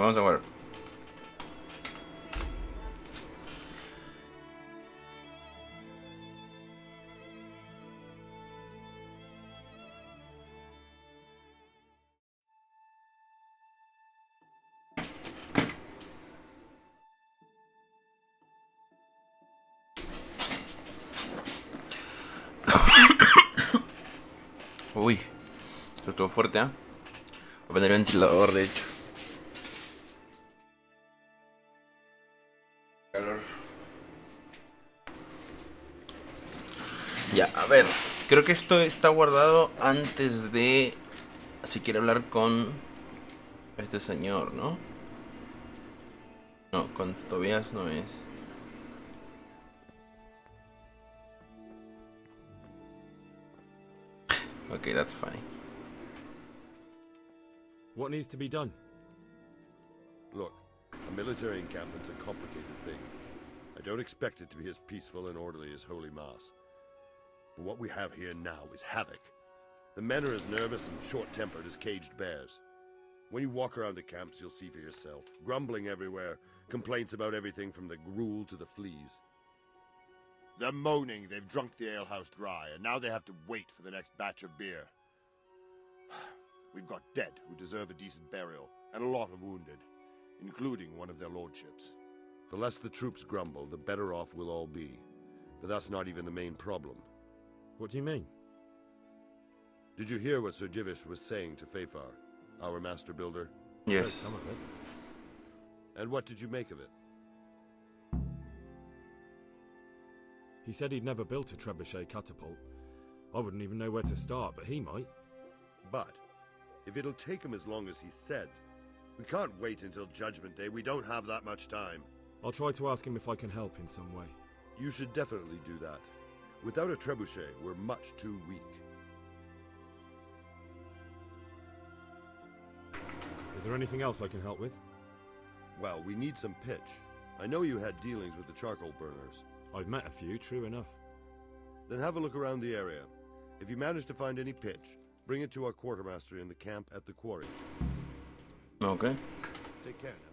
vamos a ver. Uy, esto estuvo fuerte, ¿eh? Voy a poner el ventilador, de hecho. Calor. Ya, a ver. Creo que esto está guardado antes de... Si quiere hablar con este señor, ¿no? No, con Tobias no es. Okay, that's funny. What needs to be done? Look, a military encampment's a complicated thing. I don't expect it to be as peaceful and orderly as Holy Mass. But what we have here now is havoc. The men are as nervous and short-tempered as caged bears. When you walk around the camps, you'll see for yourself. Grumbling everywhere, complaints about everything from the gruel to the fleas. They're moaning they've drunk the alehouse dry, and now they have to wait for the next batch of beer. We've got dead who deserve a decent burial, and a lot of wounded, including one of their lordships. The less the troops grumble, the better off we'll all be. But that's not even the main problem. What do you mean? Did you hear what Sir Divish was saying to Fafar, our master builder? Heard Yes. some of it. And what did you make of it? He said he'd never built a trebuchet catapult. I wouldn't even know where to start, but he might. But, if it'll take him as long as he said, we can't wait until Judgment Day. We don't have that much time. I'll try to ask him if I can help in some way. You should definitely do that. Without a trebuchet, we're much too weak. Is there anything else I can help with? Well, we need some pitch. I know you had dealings with the charcoal burners. I've met a few, true enough. Then have a look around the area. If you manage to find any pitch, bring it to our quartermaster in the camp at the quarry. Okay. Take care now.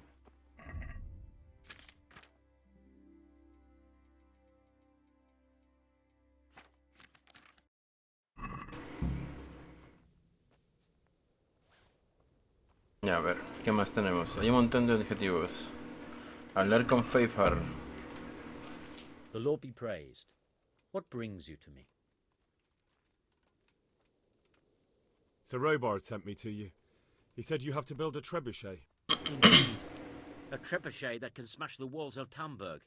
Ya, a ver, ¿qué más tenemos? Hay un montón de objetivos. Hablar con Fafar. The Lord be praised. What brings you to me? Sir Robard sent me to you. He said you have to build a trebuchet. Indeed. A trebuchet that can smash the walls of Tamburg.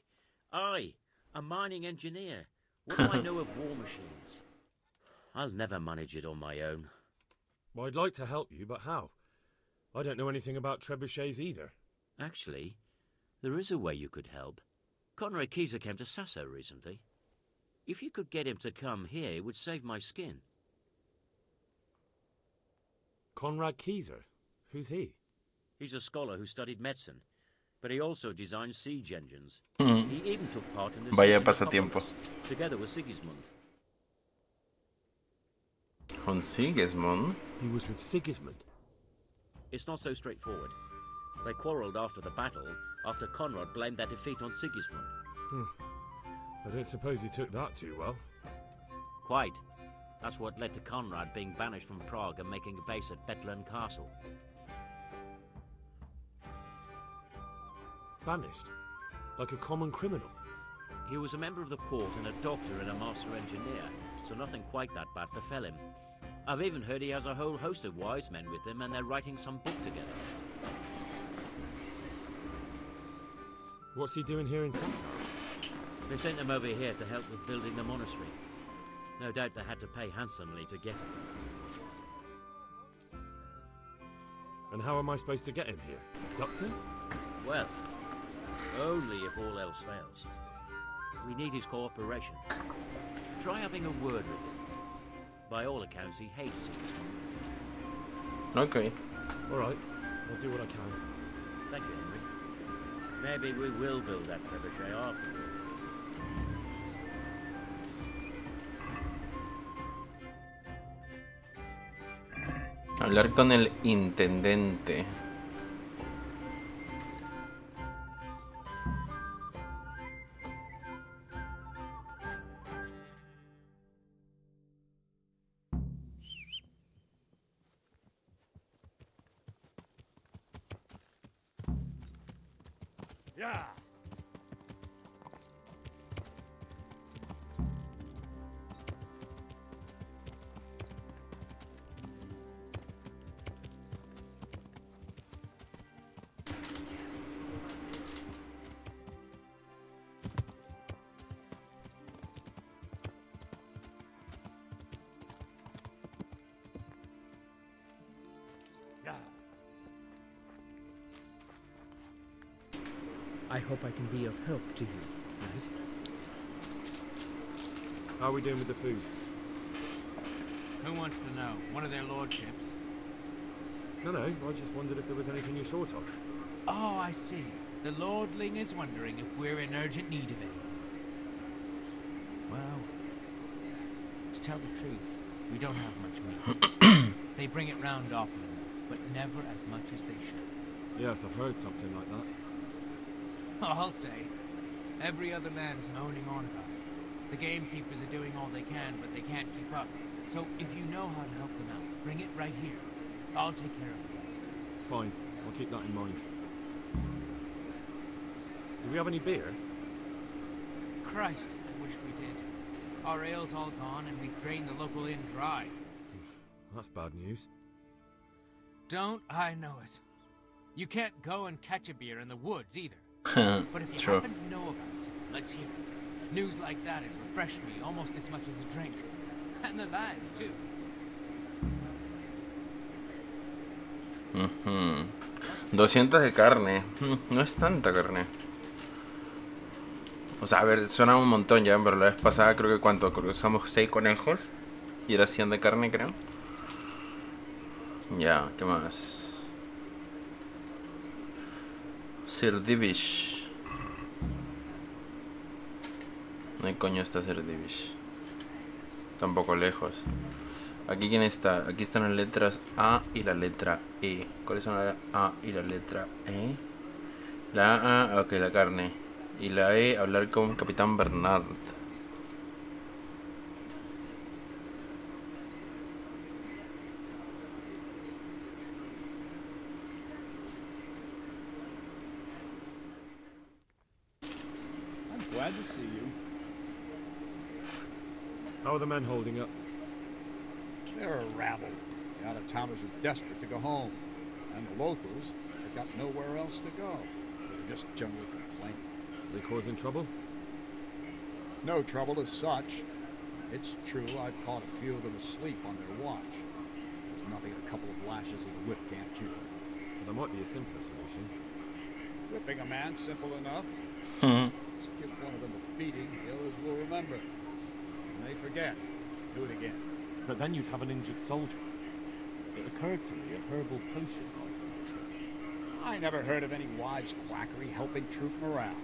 I, a mining engineer. What do I know of war machines? I'll never manage it on my own. Well, I'd like to help you, but how? I don't know anything about trebuchets either. Actually, there is a way you could help. Conrad Keyser came to Sasso recently. If you could get him to come here, it would save my skin. Conrad Keyser? Who's he? He's a scholar who studied medicine, but he also designed siege engines. He even took part in the Vaya siege of pasatiempo. Nicopolis, together with Sigismund. Con Sigismund. He was with Sigismund. It's not so straightforward. They quarrelled after the battle, after Conrad blamed their defeat on Sigismund. I don't suppose he took that too well. Quite. That's what led to Conrad being banished from Prague and making a base at Bethlehem Castle. Banished? Like a common criminal? He was a member of the court and a doctor and a master engineer, so nothing quite that bad befell him. I've even heard he has a whole host of wise men with him and they're writing some book together. What's he doing here in Sasso? They sent him over here to help with building the monastery. No doubt they had to pay handsomely to get him. And how am I supposed to get him here? Abduct him? Well, only if all else fails. We need his cooperation. Try having a word with him. By all accounts, he hates Sigismund. Okay. Alright, I'll do what I can. Thank you, Henry. Maybe we will build that trebuchet afterwards. Hablar con el intendente. Yeah. I hope I can be of help to you, Knight. How are we doing with the food? Who wants to know? One of their lordships? No, I just wondered if there was anything you're short of. Oh, I see. The lordling is wondering if we're in urgent need of anything. Well, to tell the truth, we don't have much meat. They bring it round often enough, but never as much as they should. Yes, I've heard something like that. I'll say. Every other man's moaning on about it. The gamekeepers are doing all they can, but they can't keep up. So if you know how to help them out, bring it right here. I'll take care of the rest. Fine, I'll keep that in mind. Do we have any beer? Christ, I wish we did. Our ale's all gone and we've drained the local inn dry. That's bad news. Don't I know it? You can't go and catch a beer in the woods either. But if you True. happen to know about it, let's hear it. News like that would refresh me almost as much as a drink. And the lads, too. 200 de carne. No es tanta carne. O sea, a ver, suena un montón ya, pero la vez pasada creo que ¿cuánto? Creo que usamos 6 conejos. Y era 100 de carne, creo. Ya, ¿qué más? Sir Divish. No hay coño está Sir Divish. Tampoco lejos. Aquí quién está. Aquí están las letras A y la letra E. ¿Cuáles son la A y la letra E? La A, ok, la carne. Y la E, hablar con Capitán Bernard. Glad to see you. How are the men holding up? They're a rabble. The out-of-towners are desperate to go home. And the locals, they've got nowhere else to go. They're just generally complaining. Are they causing trouble? No trouble as such. It's true I've caught a few of them asleep on their watch. There's nothing a couple of lashes of the whip can't cure. Well, there might be a simpler solution. Whipping a man, simple enough. Just give one of them a beating, the others will remember. When they forget, do it again. But then you'd have an injured soldier. It occurred to me a herbal potion might do the trick. I never heard of any wives' quackery helping troop morale.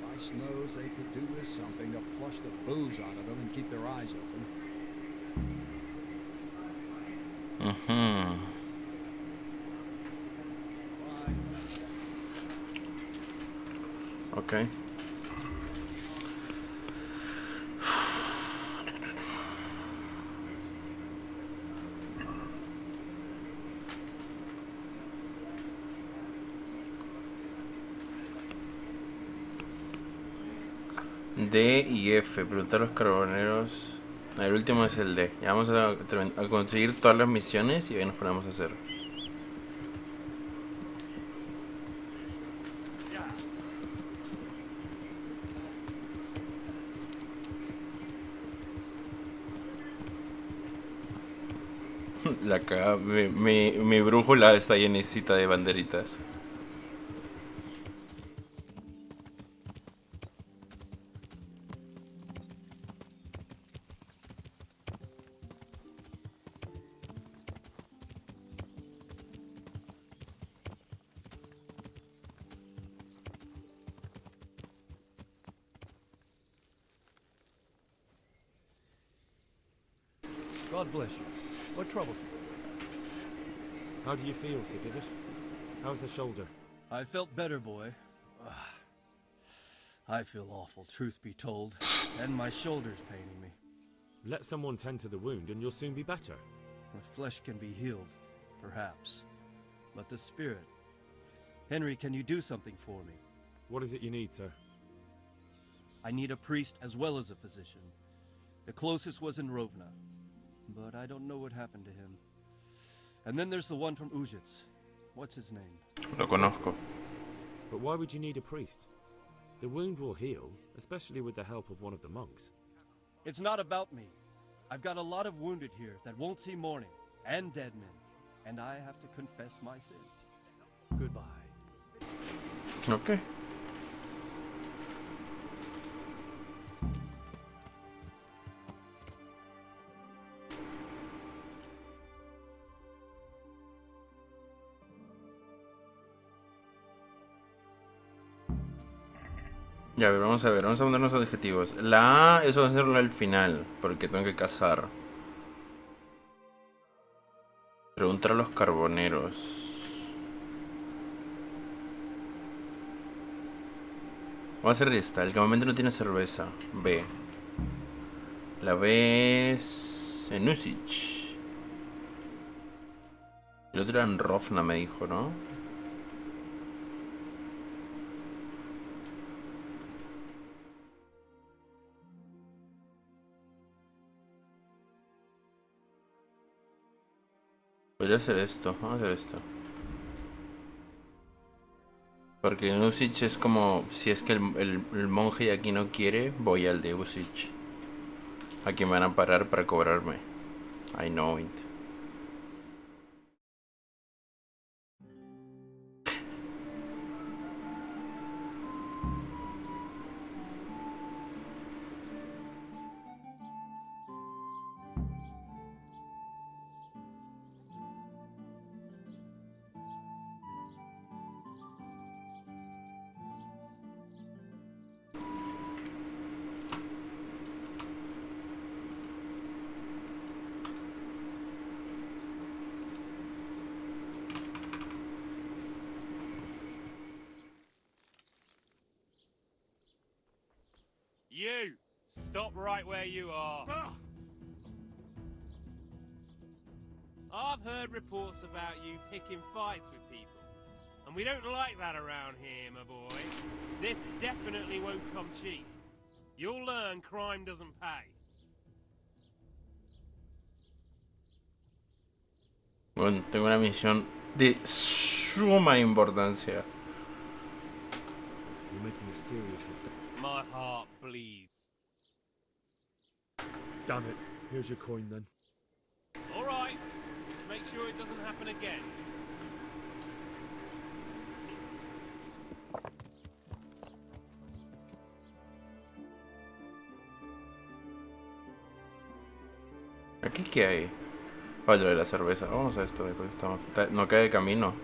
Christ knows they could do with something to flush the booze out of them and keep their eyes open. Ok. D y F, preguntar a los carboneros. El último es el D. Ya vamos a conseguir todas las misiones y ahí nos ponemos a hacer. La caga, mi brújula está llenecita de banderitas. God bless you. What troubles you? How do you feel, Sir Divish? How's the shoulder? I felt better, boy. I feel awful, truth be told. And my shoulder's paining me. Let someone tend to the wound and you'll soon be better. The flesh can be healed, perhaps. But the spirit, Henry, can you do something for me? What is it you need, sir? I need a priest as well as a physician. The closest was in Rovna, but I don't know what happened to him. And then there's the one from Ujits. What's his name? Lo conozco. But why would you need a priest? The wound will heal, especially with the help of one of the monks. It's not about me. I've got a lot of wounded here that won't see morning, and dead men, and I have to confess my sins. Goodbye. Ok. Ya, a ver, vamos a ponernos objetivos. La A, eso va a hacerlo al final, porque tengo que cazar. Preguntar a los carboneros. Vamos a hacer esta, el campamento no tiene cerveza. B. La B es en Usich. El otro era en Rofna, me dijo, ¿no? Podría hacer esto, vamos a hacer esto. Porque en Usich es como, si es que el monje de aquí no quiere, voy al de Usich. Aquí me van a parar para cobrarme. I know it. You! Stop right where you are. I've heard reports about you picking fights with people. And we don't like that around here, my boy. This definitely won't come cheap. You'll learn crime doesn't pay. Bueno, tengo una misión de suma importancia. You're making a serious mistake. My heart bleeds. Damn it. Here's your coin then. All right. Make sure it doesn't happen again. ¿Aquí qué hay? Oh, lo de la cerveza. Vamos a esto, porque no cae de camino.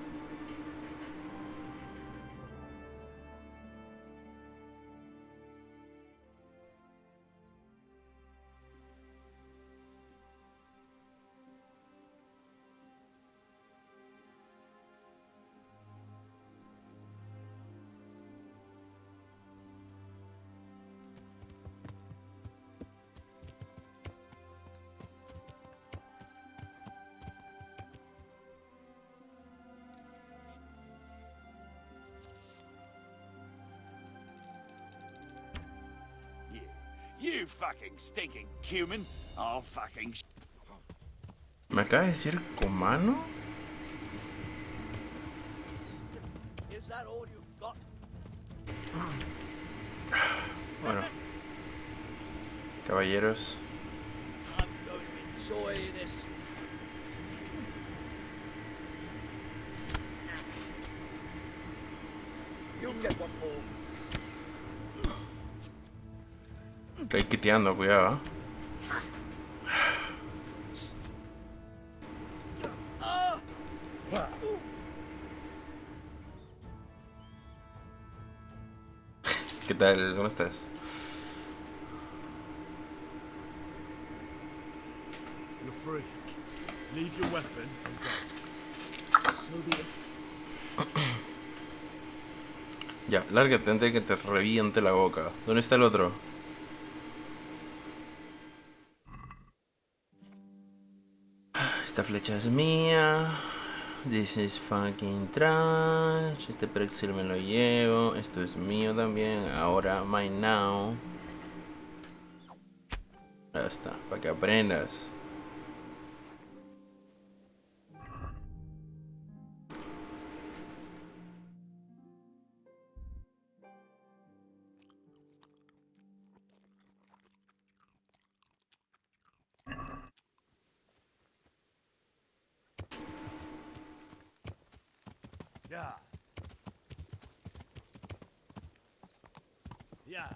You fucking stinking cumin. I'll fucking... ¿Me acaba de decir comano? Is that all you've got? Bueno. Caballeros. I'm going to enjoy this. You'll get one more. Estoy quiteando, cuidado. ¿Qué tal? ¿Cómo estás? You're free. Leave your weapon and go. So be it. Ya, lárgate antes de que te reviente la boca. ¿Dónde está el otro? Esta flecha es mía. This is fucking trash. Este Prexel me lo llevo. Esto es mío también. Ahora, mine now. Ya está, para que aprendas. Yeah. Yeah.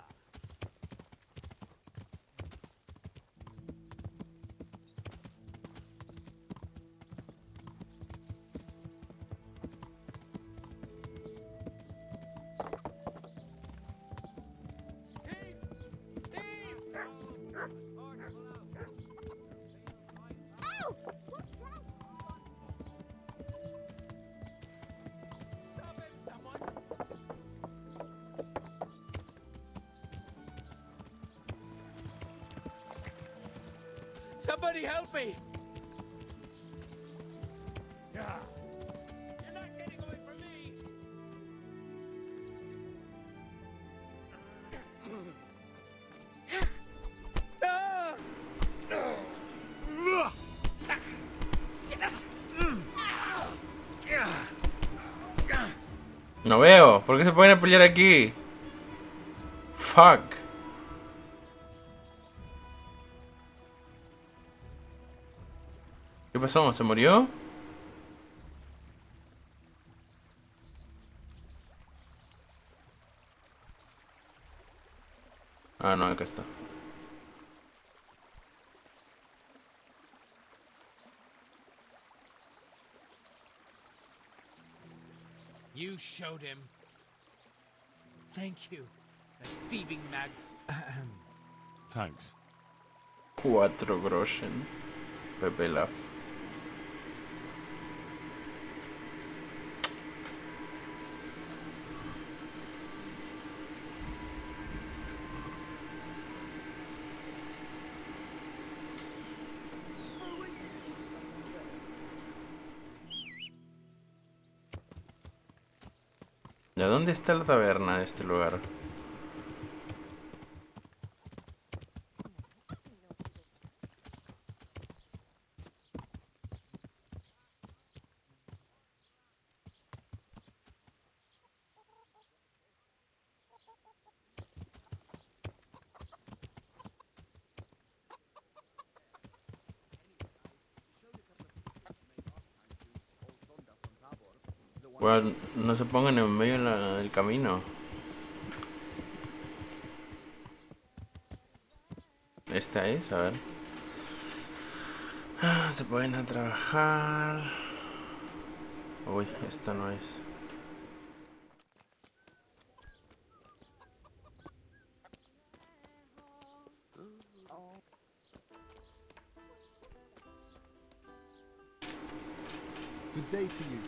Somebody help me! Yeah. You're not getting away from me! No veo. ¿Por qué se pueden pelear aquí? Fuck. ¿Qué pasó? ¿Se murió? Ah, no, acá está. You showed him. Thank you. That thieving mag. Thanks. 4 groschen. Pepe Love. ¿De dónde está la taberna de este lugar? Bueno, no se pongan en medio del camino. Esta es, a ver. Ah, se pueden a trabajar. Uy, esta no es. Good day to you.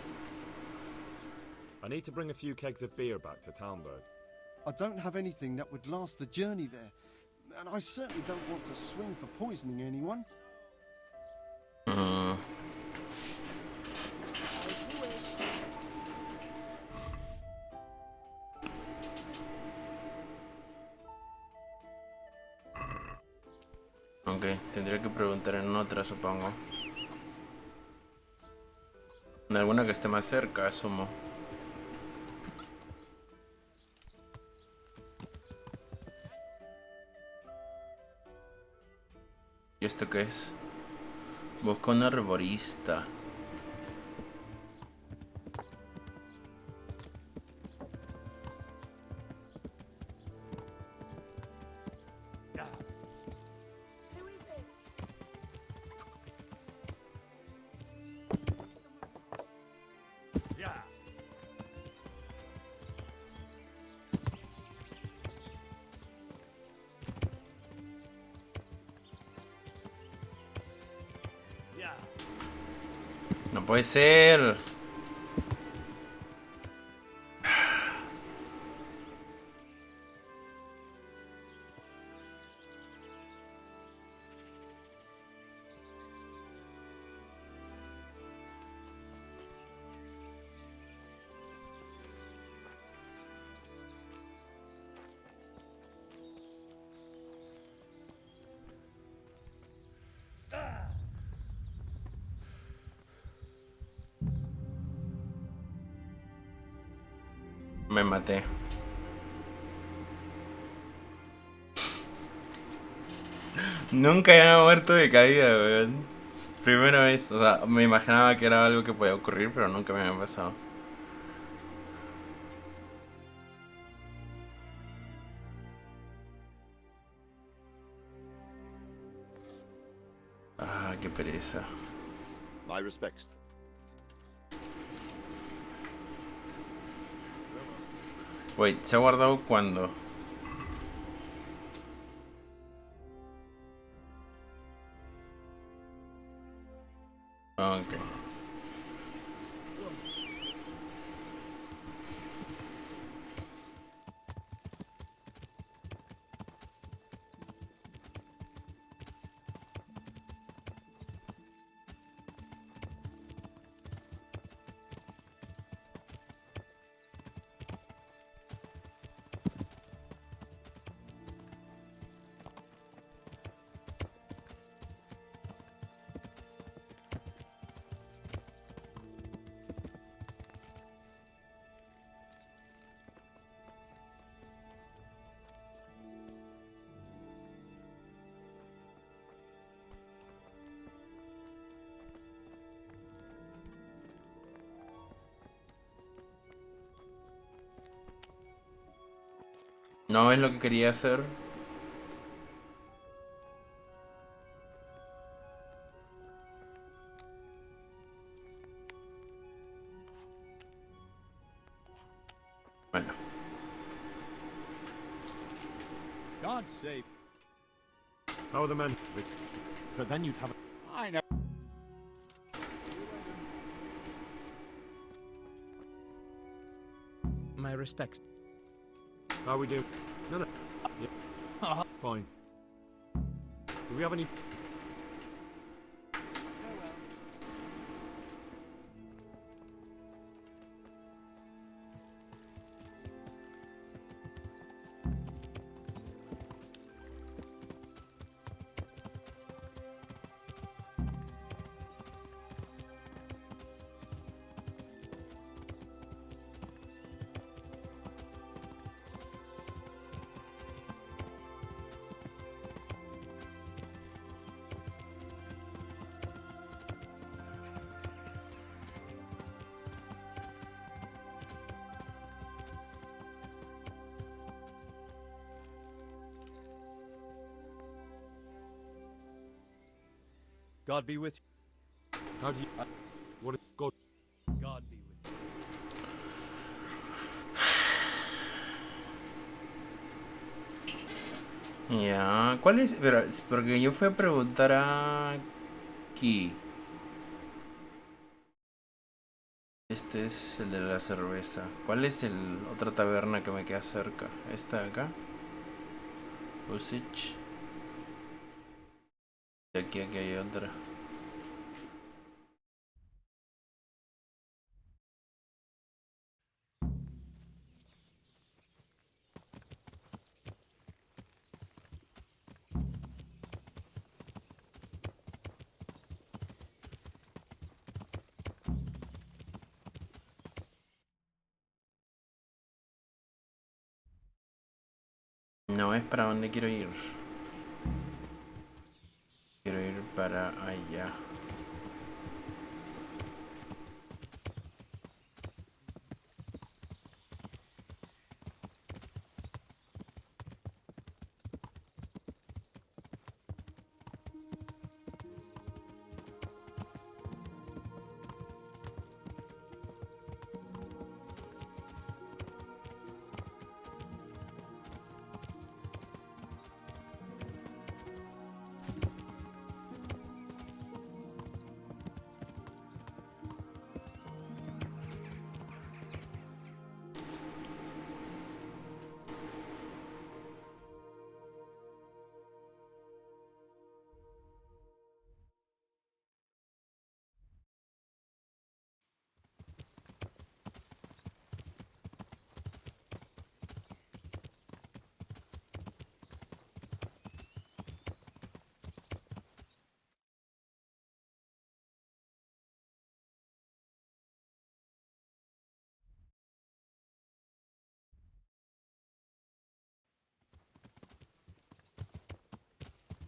I need to bring a few kegs of beer back to Talmberg. I don't have anything that would last the journey there, and I certainly don't want to swing for poisoning anyone. Ok, tendría que preguntar en otra, supongo. En alguna que esté más cerca, asumo. ¿Y esto qué es? Busca un arborista. No puede ser. Me maté. Nunca había muerto de caída, weón. Primera vez. O sea, me imaginaba que era algo que podía ocurrir, pero nunca me había pasado. Ah, qué pereza. My respects. Wait, ¿se ha guardado cuándo? Ok. No es lo que quería hacer. Bueno. God save. How are the men? But then you'd have. I know. My respects. How are we doing? No. Yeah. Fine. Do we have any? God be with you. How do you? What? God. God be with you. Ya. ¿Cuál es? Pero, porque yo fui a preguntar aquí. Este es el de la cerveza. ¿Cuál es el otra taberna que me queda cerca? ¿Esta de acá? Usich. Y aquí hay otra. No es para donde quiero ir. Quiero ir para allá.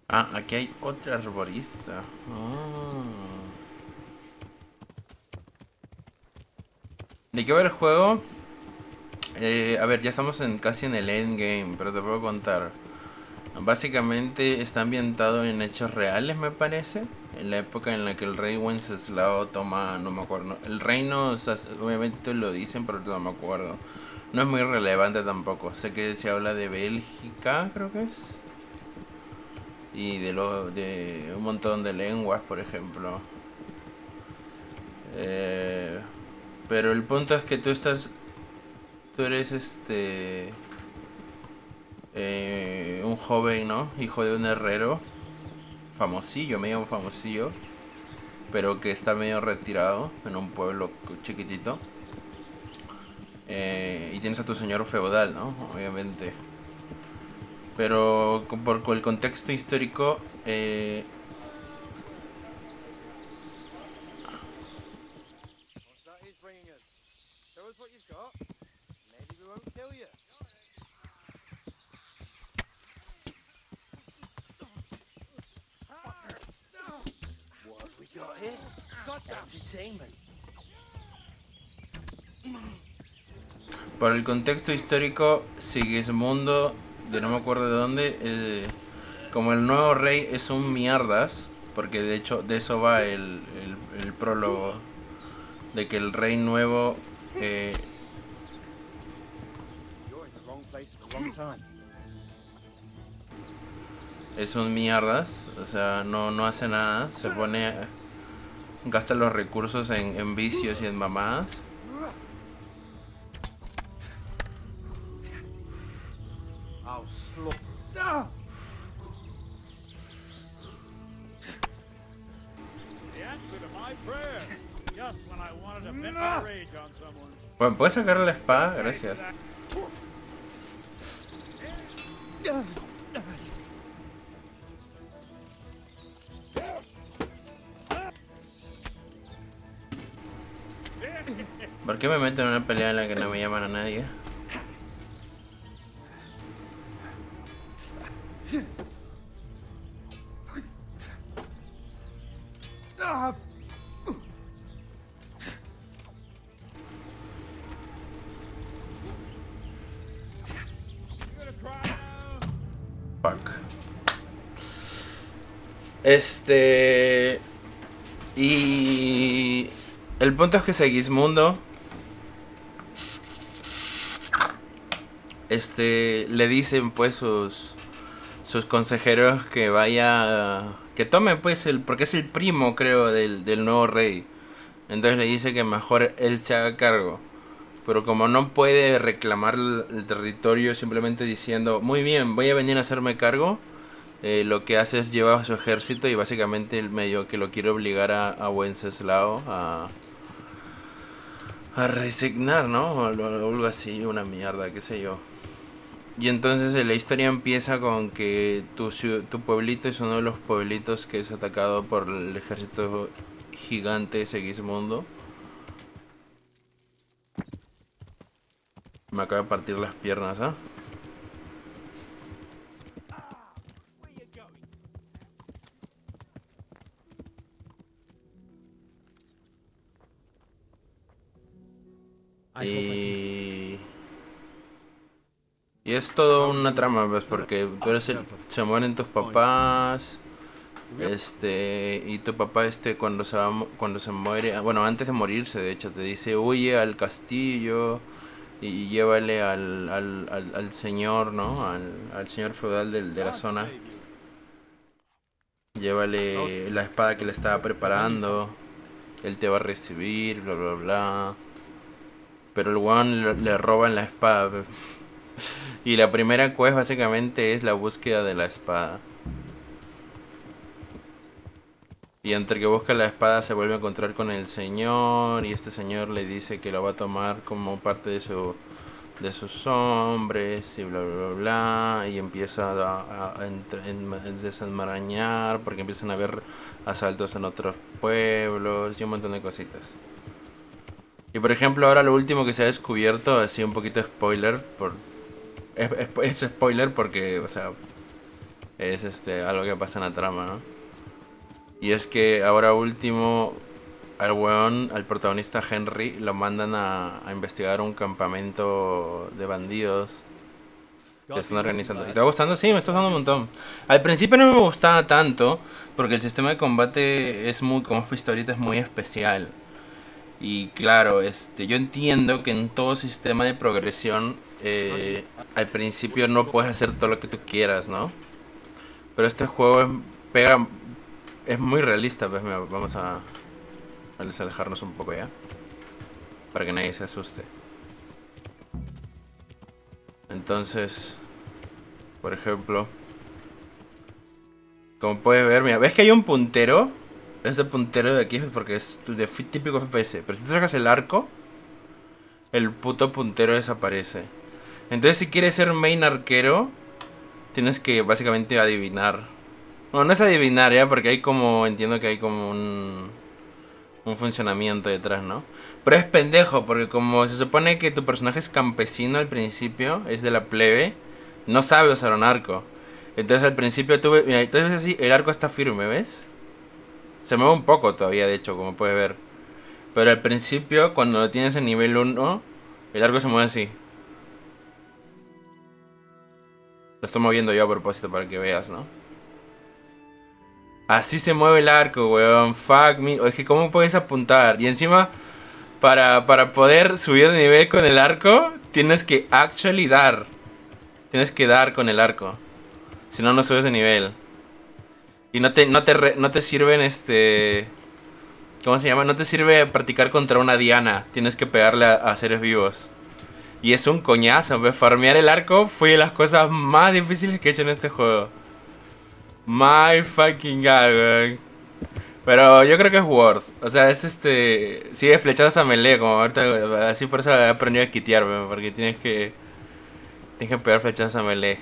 Ah, aquí hay otra arborista. Ah. ¿De qué va el juego? A ver, ya estamos casi en el endgame, pero te puedo contar. Básicamente está ambientado en hechos reales, me parece. En la época en la que el rey Wenceslao toma, no me acuerdo. El reino, o sea, obviamente lo dicen, pero no me acuerdo. No es muy relevante tampoco. Sé que se habla de Bélgica, creo que es. Y de un montón de lenguas, por ejemplo. Eh, pero el punto es que tú eres un joven, ¿no? Hijo de un herrero, famosillo, medio famosillo, pero que está medio retirado en un pueblo chiquitito. Y tienes a tu señor feudal, ¿no? Obviamente. Pero por el contexto histórico, por el contexto histórico, Sigismundo, de no me acuerdo de dónde, como el nuevo rey es un mierdas, porque de hecho de eso va el prólogo, de que el rey nuevo es un mierdas, o sea, no hace nada, se pone, gasta los recursos en vicios y en mamadas. Bueno, ¿puedes sacarle la espada? Gracias. ¿Por qué me meten en una pelea en la que no me llaman a nadie? Fuck. Y el punto es que Segismundo le dicen pues sus consejeros que vaya, que tome pues porque es el primo, creo, del nuevo rey. Entonces le dice que mejor él se haga cargo. Pero como no puede reclamar el territorio simplemente diciendo, muy bien, voy a venir a hacerme cargo, lo que hace es llevar a su ejército y básicamente el medio que lo quiere obligar a Wenceslao a resignar, ¿no? O algo así, una mierda, qué sé yo. Y entonces la historia empieza con que tu pueblito es uno de los pueblitos que es atacado por el ejército gigante de Segismundo. Me acaba de partir las piernas, ¿ah? Y es todo una trama, pues, porque tú eres se mueren tus papás, y tu papá, cuando se muere, bueno, antes de morirse, de hecho, te dice, huye al castillo y llévale al señor, ¿no? Al señor feudal de la zona. Llévale la espada que le estaba preparando, él te va a recibir, bla, bla, bla. Pero el weón le roban la espada, pues. Y la primera quest básicamente es la búsqueda de la espada. Y entre que busca la espada se vuelve a encontrar con el señor. Y este señor le dice que lo va a tomar como parte de sus hombres. Y bla bla bla bla. Y empieza a desenmarañar. Porque empiezan a haber asaltos en otros pueblos. Y un montón de cositas. Y por ejemplo ahora lo último que se ha descubierto, así un poquito spoiler, es spoiler porque, o sea, Es algo que pasa en la trama, ¿no? Y es que ahora último al protagonista Henry, lo mandan a investigar un campamento de bandidos que están organizando. ¿Y te va gustando? Sí, me está gustando un montón. Al principio no me gustaba tanto, porque el sistema de combate es muy, como has visto ahorita, es muy especial. Y claro, yo entiendo que en todo sistema de progresión, al principio no puedes hacer todo lo que tú quieras, ¿no? Pero este juego es muy realista, pues mira, vamos a alejarnos un poco ya, para que nadie se asuste. Entonces, por ejemplo, como puedes ver, mira, ¿ves que hay un puntero? Este puntero de aquí es porque es de típico FPS. Pero si tú sacas el arco, el puto puntero desaparece. Entonces si quieres ser main arquero, tienes que básicamente adivinar. Bueno, no es adivinar ya, porque hay como, entiendo que hay como un funcionamiento detrás, ¿no? Pero es pendejo, porque como se supone que tu personaje es campesino al principio, es de la plebe, no sabe usar un arco. Entonces al principio mira, entonces así, el arco está firme, ¿ves? Se mueve un poco todavía, de hecho, como puedes ver. Pero al principio, cuando lo tienes en nivel 1, el arco se mueve así. Lo estoy moviendo yo a propósito para que veas, ¿no? Así se mueve el arco, weón. Fuck me. Es que ¿cómo puedes apuntar? Y encima, para poder subir de nivel con el arco, tienes que actually dar. Tienes que dar con el arco. Si no, no subes de nivel. Y no te sirven ¿cómo se llama? No te sirve practicar contra una diana. Tienes que pegarle a seres vivos. Y es un coñazo, pues farmear el arco fue de las cosas más difíciles que he hecho en este juego. My fucking god, weón. Pero yo creo que es worth. O sea, es sí, es flechazos a melee, como ahorita. Así por eso he aprendido a quitearme. Porque tienes que pegar flechazos a melee.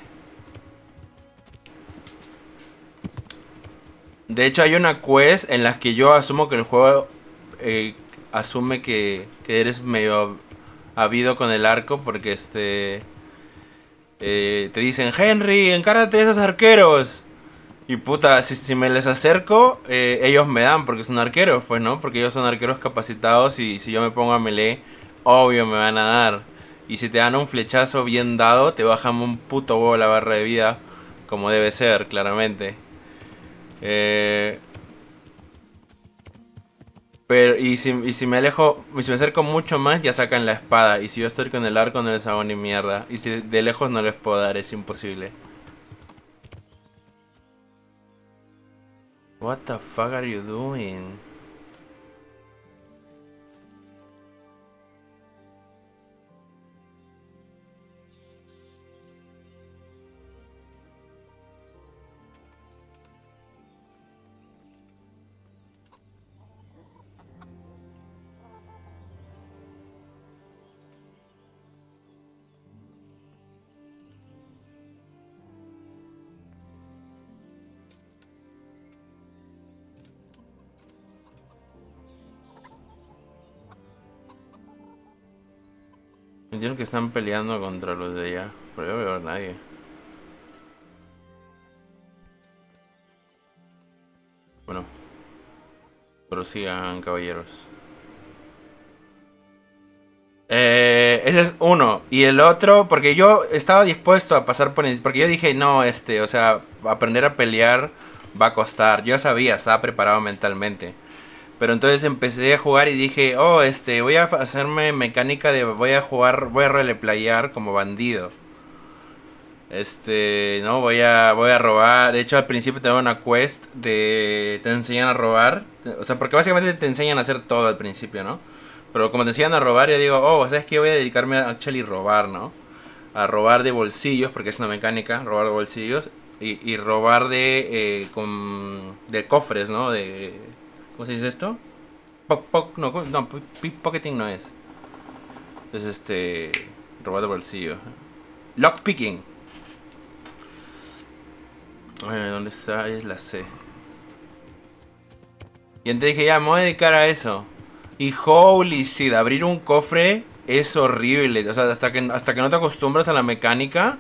De hecho hay una quest en la que yo asumo que el juego asume que eres medio habido con el arco, porque te dicen, Henry, encárgate de esos arqueros. Y puta, si me les acerco, ellos me dan porque son arqueros, pues no, porque ellos son arqueros capacitados y si yo me pongo a melee, obvio me van a dar. Y si te dan un flechazo bien dado, te bajan un puto huevo la barra de vida, como debe ser, claramente. Pero y si me acerco mucho más, ya sacan la espada. Y si yo estoy con el arco, no les hago ni mierda. Y si de lejos no les puedo dar, es imposible. What the fuck are you doing? Entiendo que están peleando contra los de allá, pero yo no veo a nadie. Bueno, prosigan, caballeros. Ese es uno. Y el otro, porque yo estaba dispuesto a pasar por... Porque yo dije, no, o sea, aprender a pelear va a costar. Yo sabía, estaba preparado mentalmente. Pero entonces empecé a jugar y dije, oh, voy a hacerme mecánica de... Voy a roleplayar como bandido. No, voy a robar. De hecho, al principio te dan una quest te enseñan a robar. O sea, porque básicamente te enseñan a hacer todo al principio, ¿no? Pero como te enseñan a robar, yo digo, oh, ¿sabes qué? Voy a dedicarme a actually robar, ¿no? A robar de bolsillos, porque es una mecánica, robar de bolsillos. Y robar de cofres, ¿no? ¿Cómo se dice esto? No, pickpocketing no es. Es robar de bolsillo. Lockpicking. ¿Dónde está? Es la C. Y entonces dije, ya, me voy a dedicar a eso. Y holy shit, abrir un cofre es horrible. O sea, hasta que no te acostumbras a la mecánica,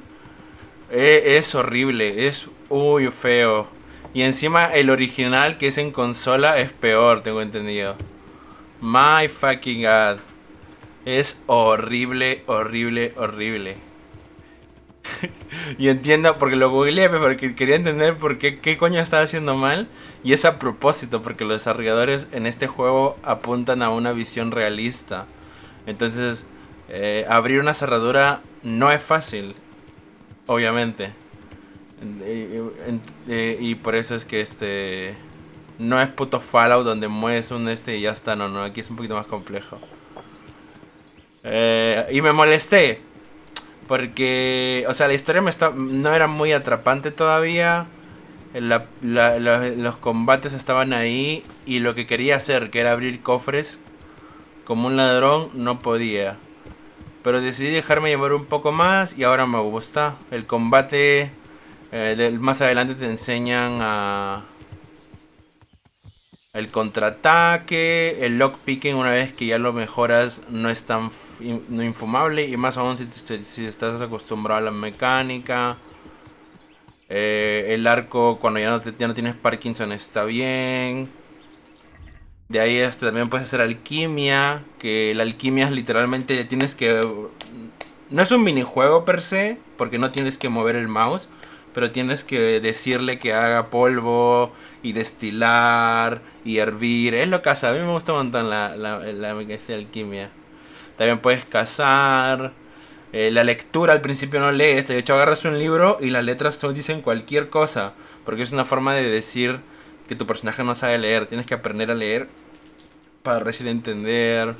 Es horrible, es muy feo. Y encima el original que es en consola es peor, tengo entendido. My fucking god. Es horrible, horrible, horrible. Y entiendo, porque lo googleé, porque quería entender por qué coño estaba haciendo mal. Y es a propósito, porque los desarrolladores en este juego apuntan a una visión realista. Entonces, abrir una cerradura no es fácil, obviamente. Y por eso es que no es puto Fallout donde mueves un y ya está, no, aquí es un poquito más complejo. Y me molesté. Porque, o sea, la historia no era muy atrapante todavía. Los combates estaban ahí. Y lo que quería hacer, que era abrir cofres como un ladrón, no podía. Pero decidí dejarme llevar un poco más y ahora me gusta. El combate, más adelante te enseñan a... El contraataque, el lockpicking una vez que ya lo mejoras no es tan no infumable. Y más aún si estás acostumbrado a la mecánica. El arco cuando ya no tienes Parkinson está bien. De ahí también puedes hacer alquimia. Que la alquimia es literalmente tienes que... No es un minijuego per se, porque no tienes que mover el mouse. Pero tienes que decirle que haga polvo y destilar y hervir. Es lo que hace. A mí me gusta un montón la alquimia. También puedes cazar. La lectura al principio no lees. De hecho agarras un libro y las letras dicen cualquier cosa. Porque es una forma de decir que tu personaje no sabe leer. Tienes que aprender a leer para recién entender.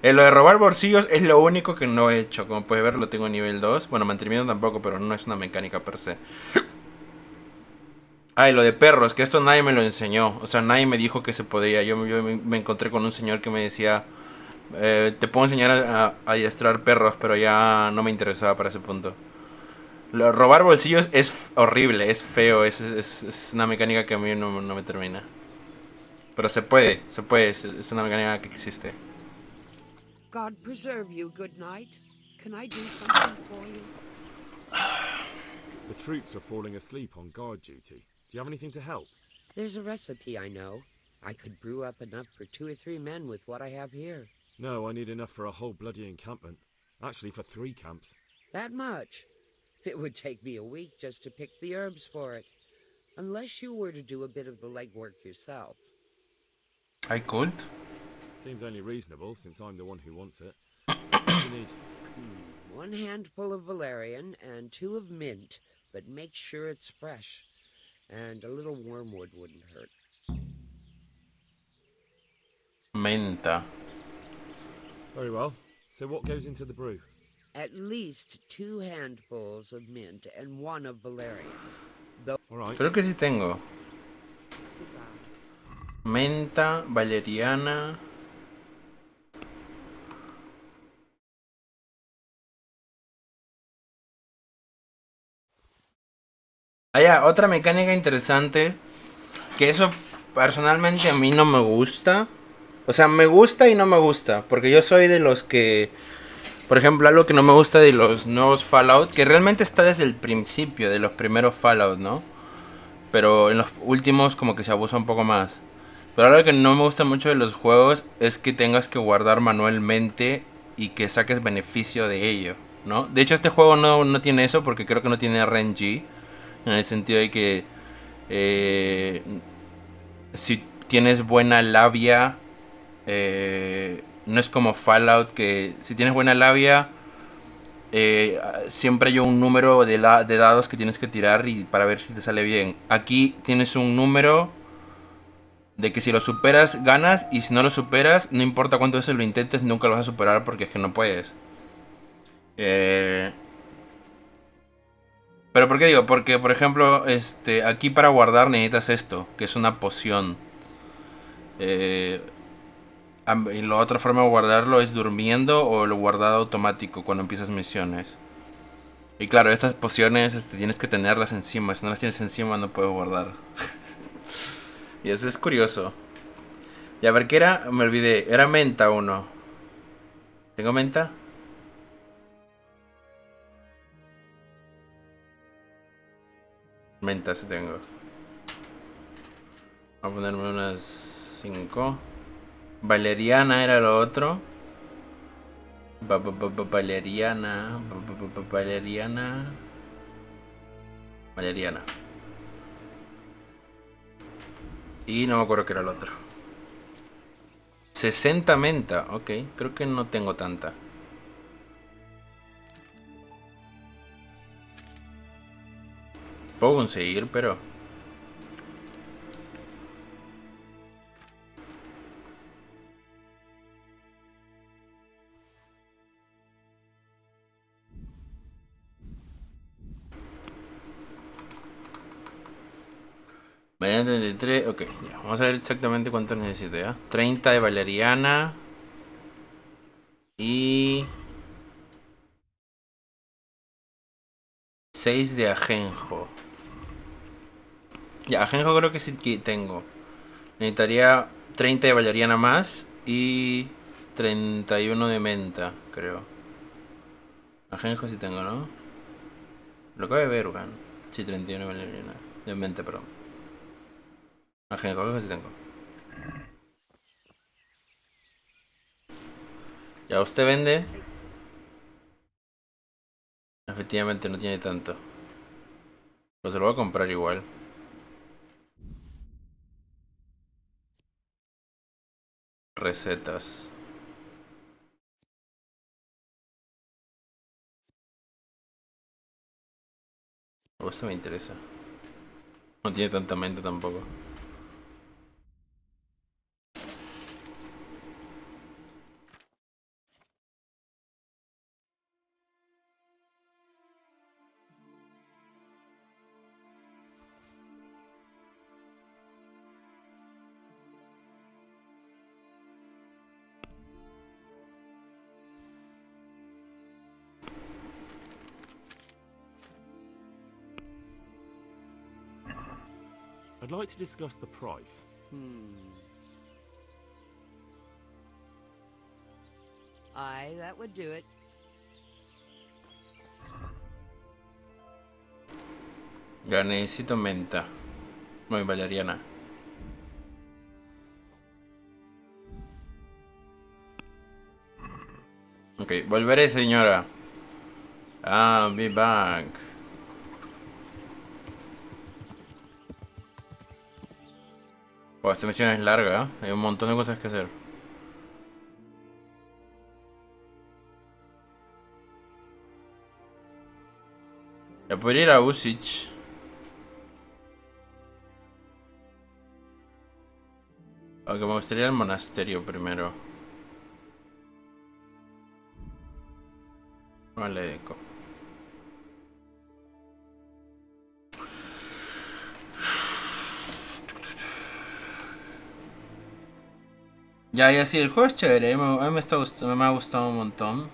Lo de robar bolsillos es lo único que no he hecho. Como puedes ver, lo tengo en nivel 2. Bueno, mantenimiento tampoco, pero no es una mecánica per se. Y lo de perros, que esto nadie me lo enseñó. O sea, nadie me dijo que se podía. Yo me encontré con un señor que me decía... te puedo enseñar a adiestrar perros, pero ya no me interesaba para ese punto. Robar bolsillos es horrible, es feo. Es una mecánica que a mí no me termina. Pero se puede, es una mecánica que existe. God preserve you, good night. Can I do something for you? The troops are falling asleep on guard duty. Do you have anything to help? There's a recipe I know. I could brew up enough for 2 or 3 men with what I have here. No, I need enough for a whole bloody encampment. Actually, for 3 camps. That much? It would take me a week just to pick the herbs for it. Unless you were to do a bit of the legwork yourself. I could. Seems only reasonable, since I'm the one who wants it. What do you need? 1 handful of valerian and 2 of mint, but make sure it's fresh. And a little wormwood wouldn't hurt. Menta. Very well. So what goes into the brew? At least 2 handfuls of mint and 1 of valerian. All right. Creo que sí tengo. Menta, valeriana. Otra mecánica interesante. Que eso personalmente a mí no me gusta. O sea, me gusta y no me gusta. Porque yo soy de los que... Por ejemplo, algo que no me gusta de los nuevos Fallout. Que realmente está desde el principio de los primeros Fallout, ¿no? Pero en los últimos como que se abusa un poco más. Pero algo que no me gusta mucho de los juegos es que tengas que guardar manualmente y que saques beneficio de ello, ¿no? De hecho, este juego no tiene eso porque creo que no tiene RNG. En el sentido de que si tienes buena labia, no es como Fallout que si tienes buena labia, siempre hay un número de dados que tienes que tirar y para ver si te sale bien. Aquí tienes un número de que si lo superas ganas y si no lo superas, no importa cuántas veces lo intentes, nunca lo vas a superar porque es que no puedes. Pero ¿por qué digo? Porque por ejemplo, aquí para guardar necesitas esto, que es una poción. Y la otra forma de guardarlo es durmiendo o lo guardado automático cuando empiezas misiones. Y claro, estas pociones tienes que tenerlas encima. Si no las tienes encima no puedes guardar. Y eso es curioso. Y a ver, ¿qué era? Me olvidé. Era menta uno. ¿Tengo menta? Mentas tengo. Voy a ponerme unas 5. Valeriana era lo otro. Valeriana. Valeriana. Valeriana. Y no me acuerdo qué era el otro. 60 menta. Ok, creo que no tengo tanta. Puedo conseguir, pero... Valeriana 33, ok, ya. Vamos a ver exactamente cuánto necesito, ¿ya? 30 de valeriana. Y... 6 de ajenjo. Ya, ajenjo creo que sí que tengo. Necesitaría 30 de valeriana más. Y 31 de menta, creo. Ajenjo sí tengo, ¿no? Lo acabo de ver, Ugan. Sí, 31 de valeriana. De menta, perdón. Ajenjo creo que sí tengo. Ya, usted vende. Efectivamente no tiene tanto. Pues se lo voy a comprar igual. Recetas. Esto me interesa. No tiene tanta mente tampoco. I'd like to discuss the price. Aye, that would do it. Ya necesito menta. Muy valeriana. Ok, volveré, señora. I'll be back. Oh, esta misión es larga, ¿eh? Hay un montón de cosas que hacer. Ya podría ir a Usich. Aunque me gustaría el monasterio primero. Vale, eco. Ya, sí, el juego es chévere. A mí me ha gustado un montón.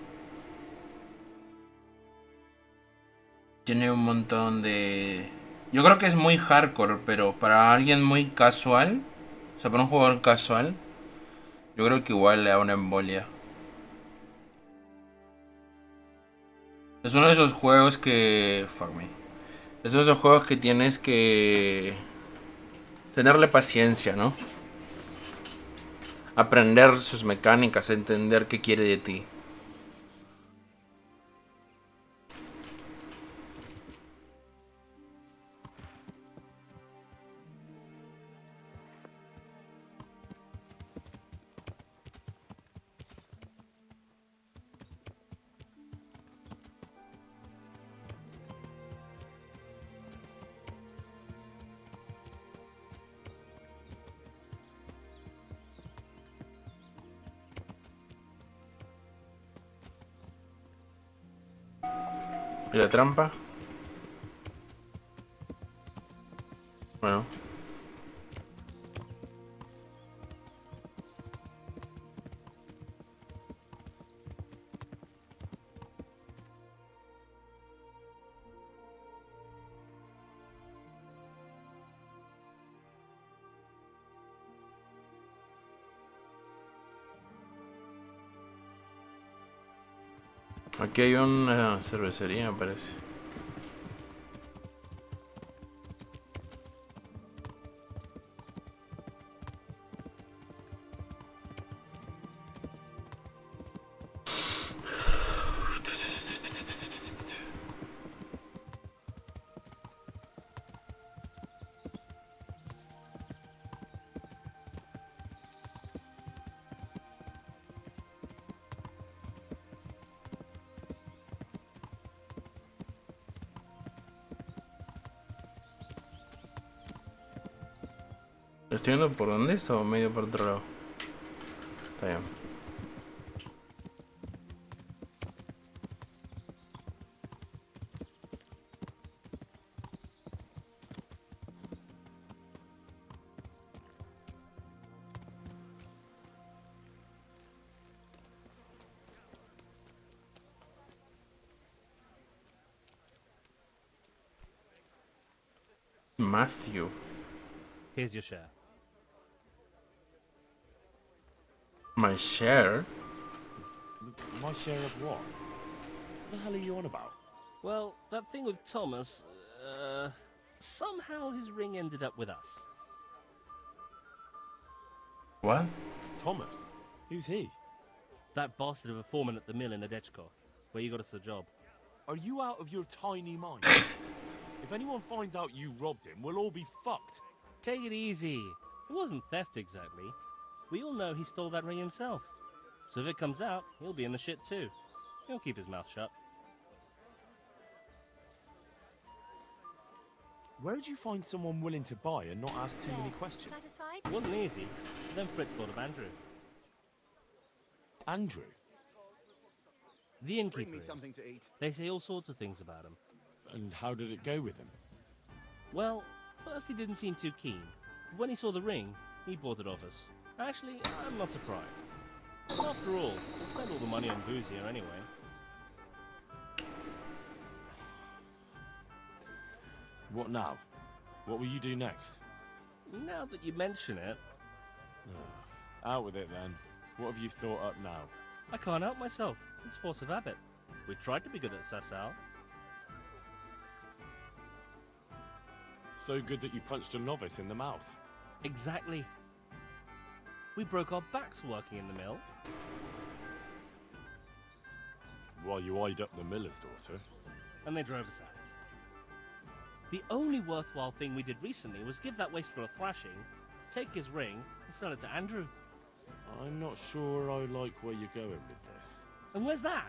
Tiene un montón de... Yo creo que es muy hardcore, pero para alguien muy casual, o sea, para un jugador casual, yo creo que igual le da una embolia. Es uno de esos juegos que... Fuck me. Es uno de esos juegos que tienes que... tenerle paciencia, ¿no? Aprender sus mecánicas, entender qué quiere de ti. ¿Y la trampa? Bueno. Aquí hay una cervecería, me parece. ¿Estoy yendo por dónde es o medio por otro lado? Está bien. Matthew. Here's your share. My share? My share of what? What the hell are you on about? Well, that thing with Thomas, somehow his ring ended up with us. What? Thomas? Who's he? That bastard of a foreman at the mill in Adechko, where you got us the job. Are you out of your tiny mind? If anyone finds out you robbed him, we'll all be fucked. Take it easy. It wasn't theft exactly. We all know he stole that ring himself. So if it comes out, he'll be in the shit too. He'll keep his mouth shut. Where'd you find someone willing to buy and not ask too many questions? Satisfied? It wasn't easy. Then Fritz thought of Andrew. Andrew? The innkeeper. Bring me something to eat. They say all sorts of things about him. And how did it go with him? Well, first he didn't seem too keen. But when he saw the ring, he bought it off us. Actually, I'm not surprised. After all, we'll spend all the money on booze here anyway. What now? What will you do next? Now that you mention it... Out with it then. What have you thought up now? I can't help myself. It's force of habit. We tried to be good at Sasau. So good that you punched a novice in the mouth. Exactly. We broke our backs working in the mill. While you eyed up the miller's daughter. And they drove us out. The only worthwhile thing we did recently was give that wastrel a thrashing, take his ring, and sell it to Andrew. I'm not sure I like where you're going with this. And where's that?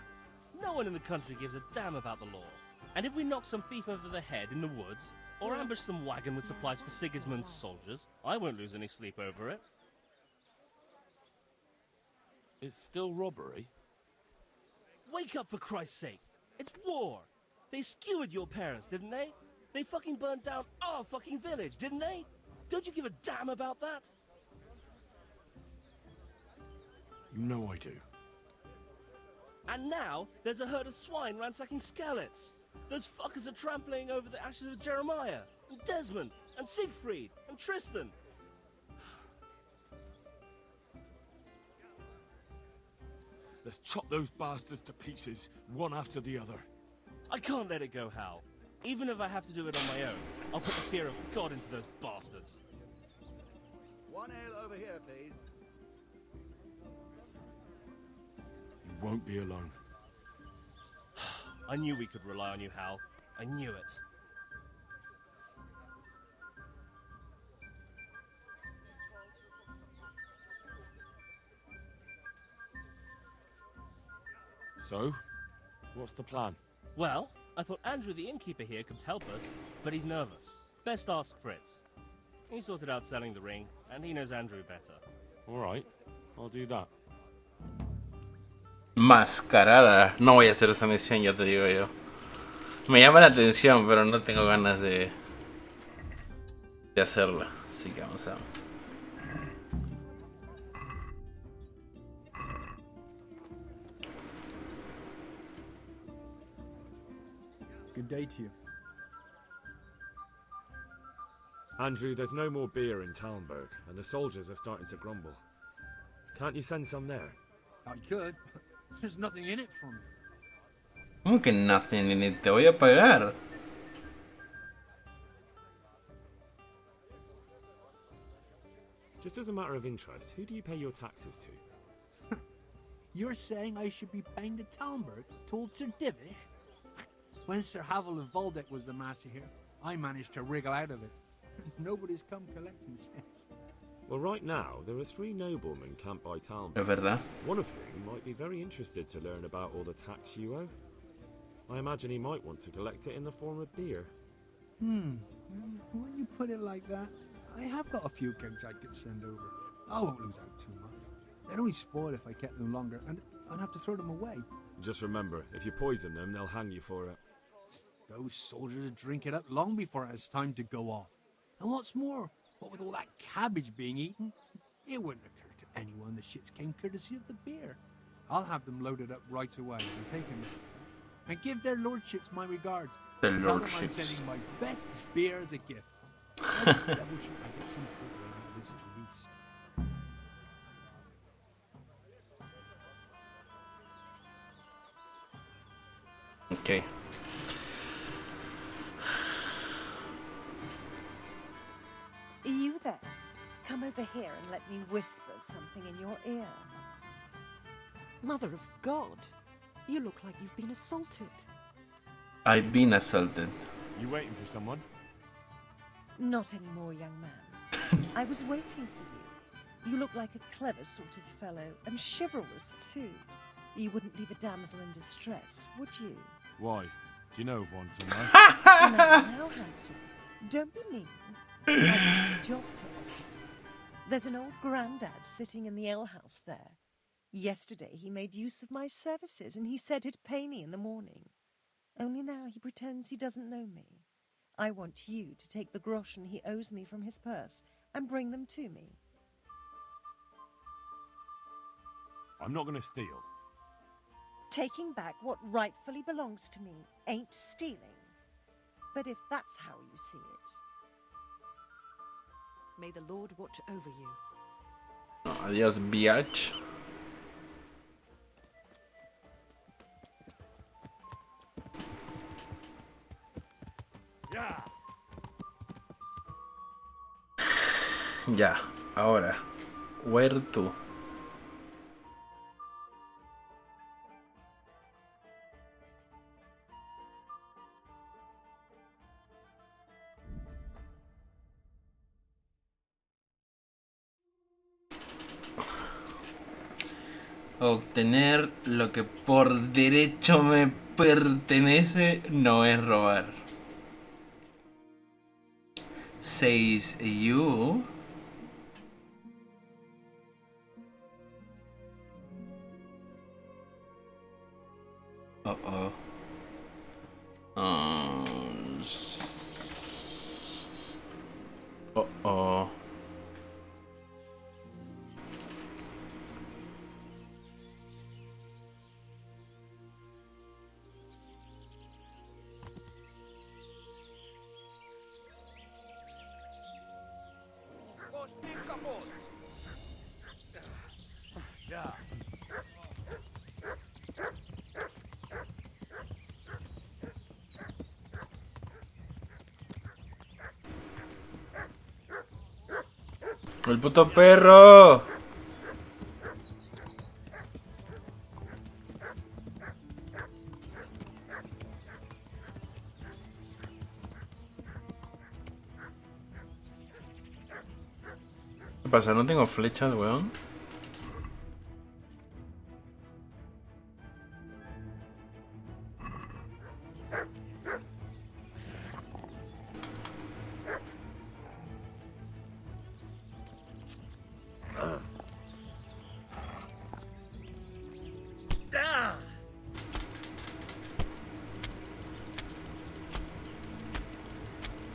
No one in the country gives a damn about the law. And if we knock some thief over the head in the woods, or ambush some wagon with supplies for Sigismund's soldiers, I won't lose any sleep over it. It's still robbery? Wake up, for Christ's sake! It's war! They skewered your parents, didn't they? They fucking burned down our fucking village, didn't they? Don't you give a damn about that? You know I do. And now, there's a herd of swine ransacking Skalitz. Those fuckers are trampling over the ashes of Jeremiah, and Desmond, and Siegfried, and Tristan. Let's chop those bastards to pieces, one after the other. I can't let it go, Hal. Even if I have to do it on my own, I'll put the fear of God into those bastards. One ale over here, please. You won't be alone. I knew we could rely on you, Hal. I knew it. So, what's the plan? Well, I thought Andrew the innkeeper here could help us, but he's nervous. Best ask Fritz. He sorted out selling the ring, and he knows Andrew better. Alright, I'll do that. Mascarada. No voy a hacer esta misión, ya te digo yo. Me llama la atención, pero no tengo ganas de hacerla. Así que vamos a... Good day to you. Andrew, there's no more beer in Talmberg, and the soldiers are starting to grumble. Can't you send some there? I could, but there's nothing in it for me. ¿Cómo que nothing in it? Te voy a pagar. Just as a matter of interest, who do you pay your taxes to? You're saying I should be paying to Talmberg, to old Sir Divish? When Sir Havel of Waldeck was the master here, I managed to wriggle out of it. Nobody's come collecting since. Well, right now, there are 3 noblemen camped by Talmberg. Es verdad. One of whom might be very interested to learn about all the tax you owe. I imagine he might want to collect it in the form of beer. When you put it like that, I have got a few kegs I could send over. I won't lose out too much. They'd only spoil if I kept them longer, and I'd have to throw them away. Just remember, if you poison them, they'll hang you for it. Those soldiers would drink it up long before it has time to go off. And what's more, what with all that cabbage being eaten, it wouldn't occur to anyone the shits came courtesy of the beer. I'll have them loaded up right away and taken them. And give their lordships my regards. The Tell them I'm lordships. sending my best beer as a gift. How the devil should I get some goodwill out of this at least? Okay. Are you there? Come over here and let me whisper something in your ear. Mother of God, you look like you've been assaulted. I've been assaulted. You waiting for someone? Not anymore, young man. I was waiting for you. You look like a clever sort of fellow, and chivalrous too. You wouldn't leave a damsel in distress, would you? Why? Do you know of one somewhere? Now, handsome, don't be mean. I've got a job to offer. There's an old grandad sitting in the alehouse there. Yesterday he made use of my services, and he said he'd pay me in the morning. Only now he pretends he doesn't know me. I want you to take the groschen he owes me from his purse and bring them to me. I'm not going to steal. Taking back what rightfully belongs to me ain't stealing. But if that's how you see it... May the Lord watch over you. Adiós, biatch. Ya. Ya, ahora. Where to? Obtener lo que por derecho me pertenece no es robar. Says you. Uh-oh. Uh-oh. Ya. ¡El puto perro! ¿Qué pasa? ¿No tengo flechas, weón?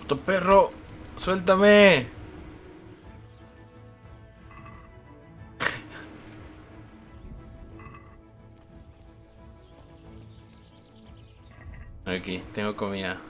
¡Puto perro! ¡Suéltame! Aquí, tengo comida.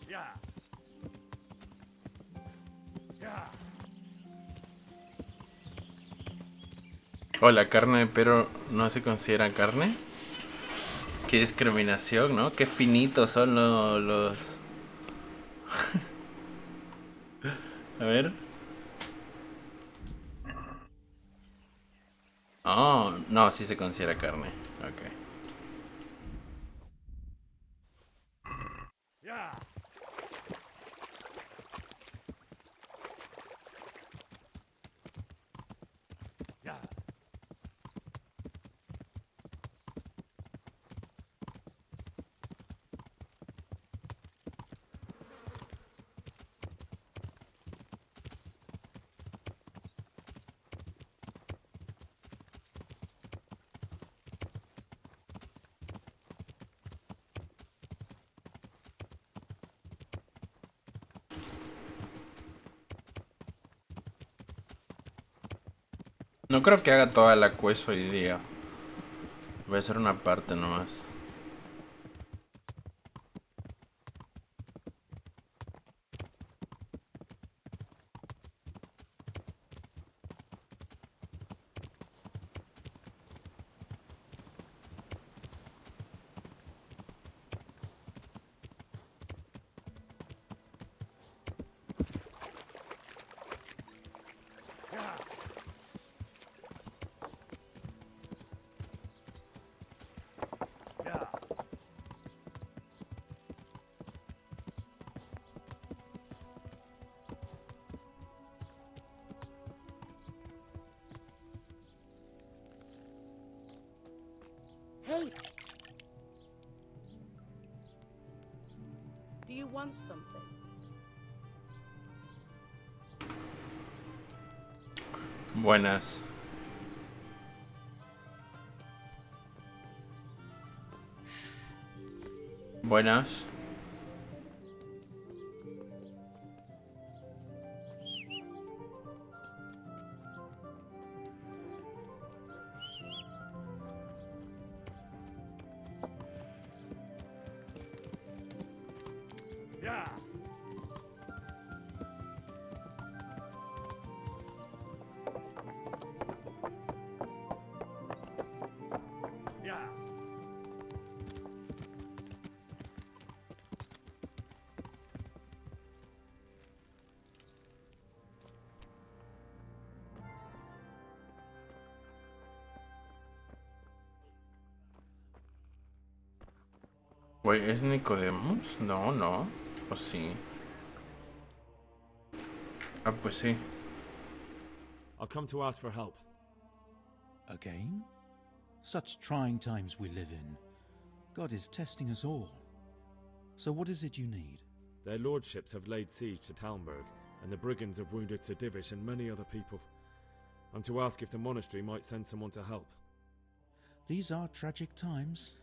Ya. Ya. Oh, la carne de perro no se considera carne. Qué discriminación, ¿no? Qué finitos son los... A ver. Oh, no, sí se considera carne. Ok. Ya. No creo que haga toda la quest hoy día. Voy a hacer una parte nomás. Hey! Do you want something? Buenas. Buenas. Yeah. Yeah. Güey, ¿es Nicodemus? No, no. ¿O sí? Ah, pues sí. I've come to ask for help. Again? Such trying times we live in. God is testing us all. So what is it you need? Their lordships have laid siege to Talmberg, and the brigands have wounded Sir Divish and many other people. I'm to ask if the monastery might send someone to help. These are tragic times.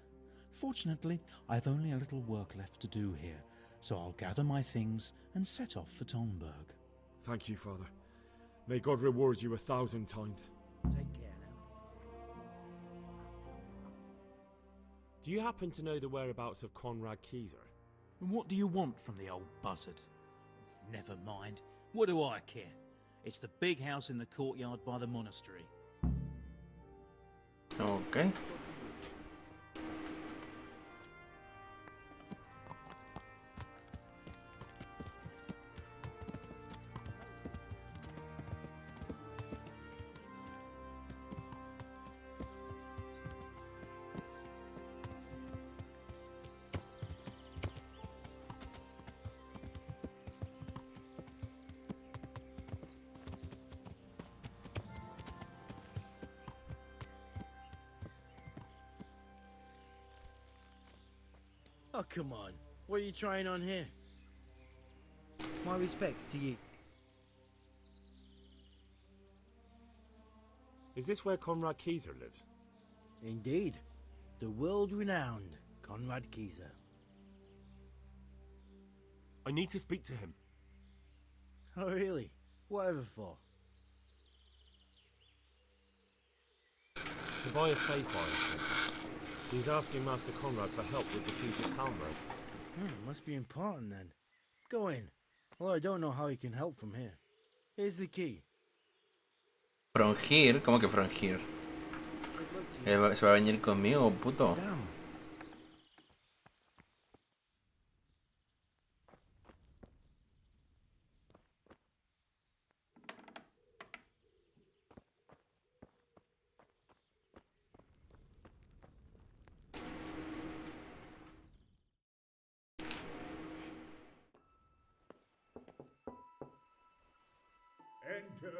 Fortunately, I've only a little work left to do here, so I'll gather my things and set off for Talmberg. Thank you, Father. May God reward you 1,000 times. Take care now. Do you happen to know the whereabouts of Conrad Keyser? And what do you want from the old buzzard? Never mind. What do I care? It's the big house in the courtyard by the monastery. Okay. Oh, come on. What are you trying on here? My respects to you. Is this where Conrad Keyser lives? Indeed. The world-renowned Conrad Keyser. I need to speak to him. Oh, really? Whatever for? To buy a safe iron. He's asking Master Conrad for help with the siege of Talmberg. Must be important then. Go in. Well, I don't know how he can help from here. Here's the key. From here? ¿Cómo que from here? ¿Se va a venir conmigo, puto? Damn. Enter.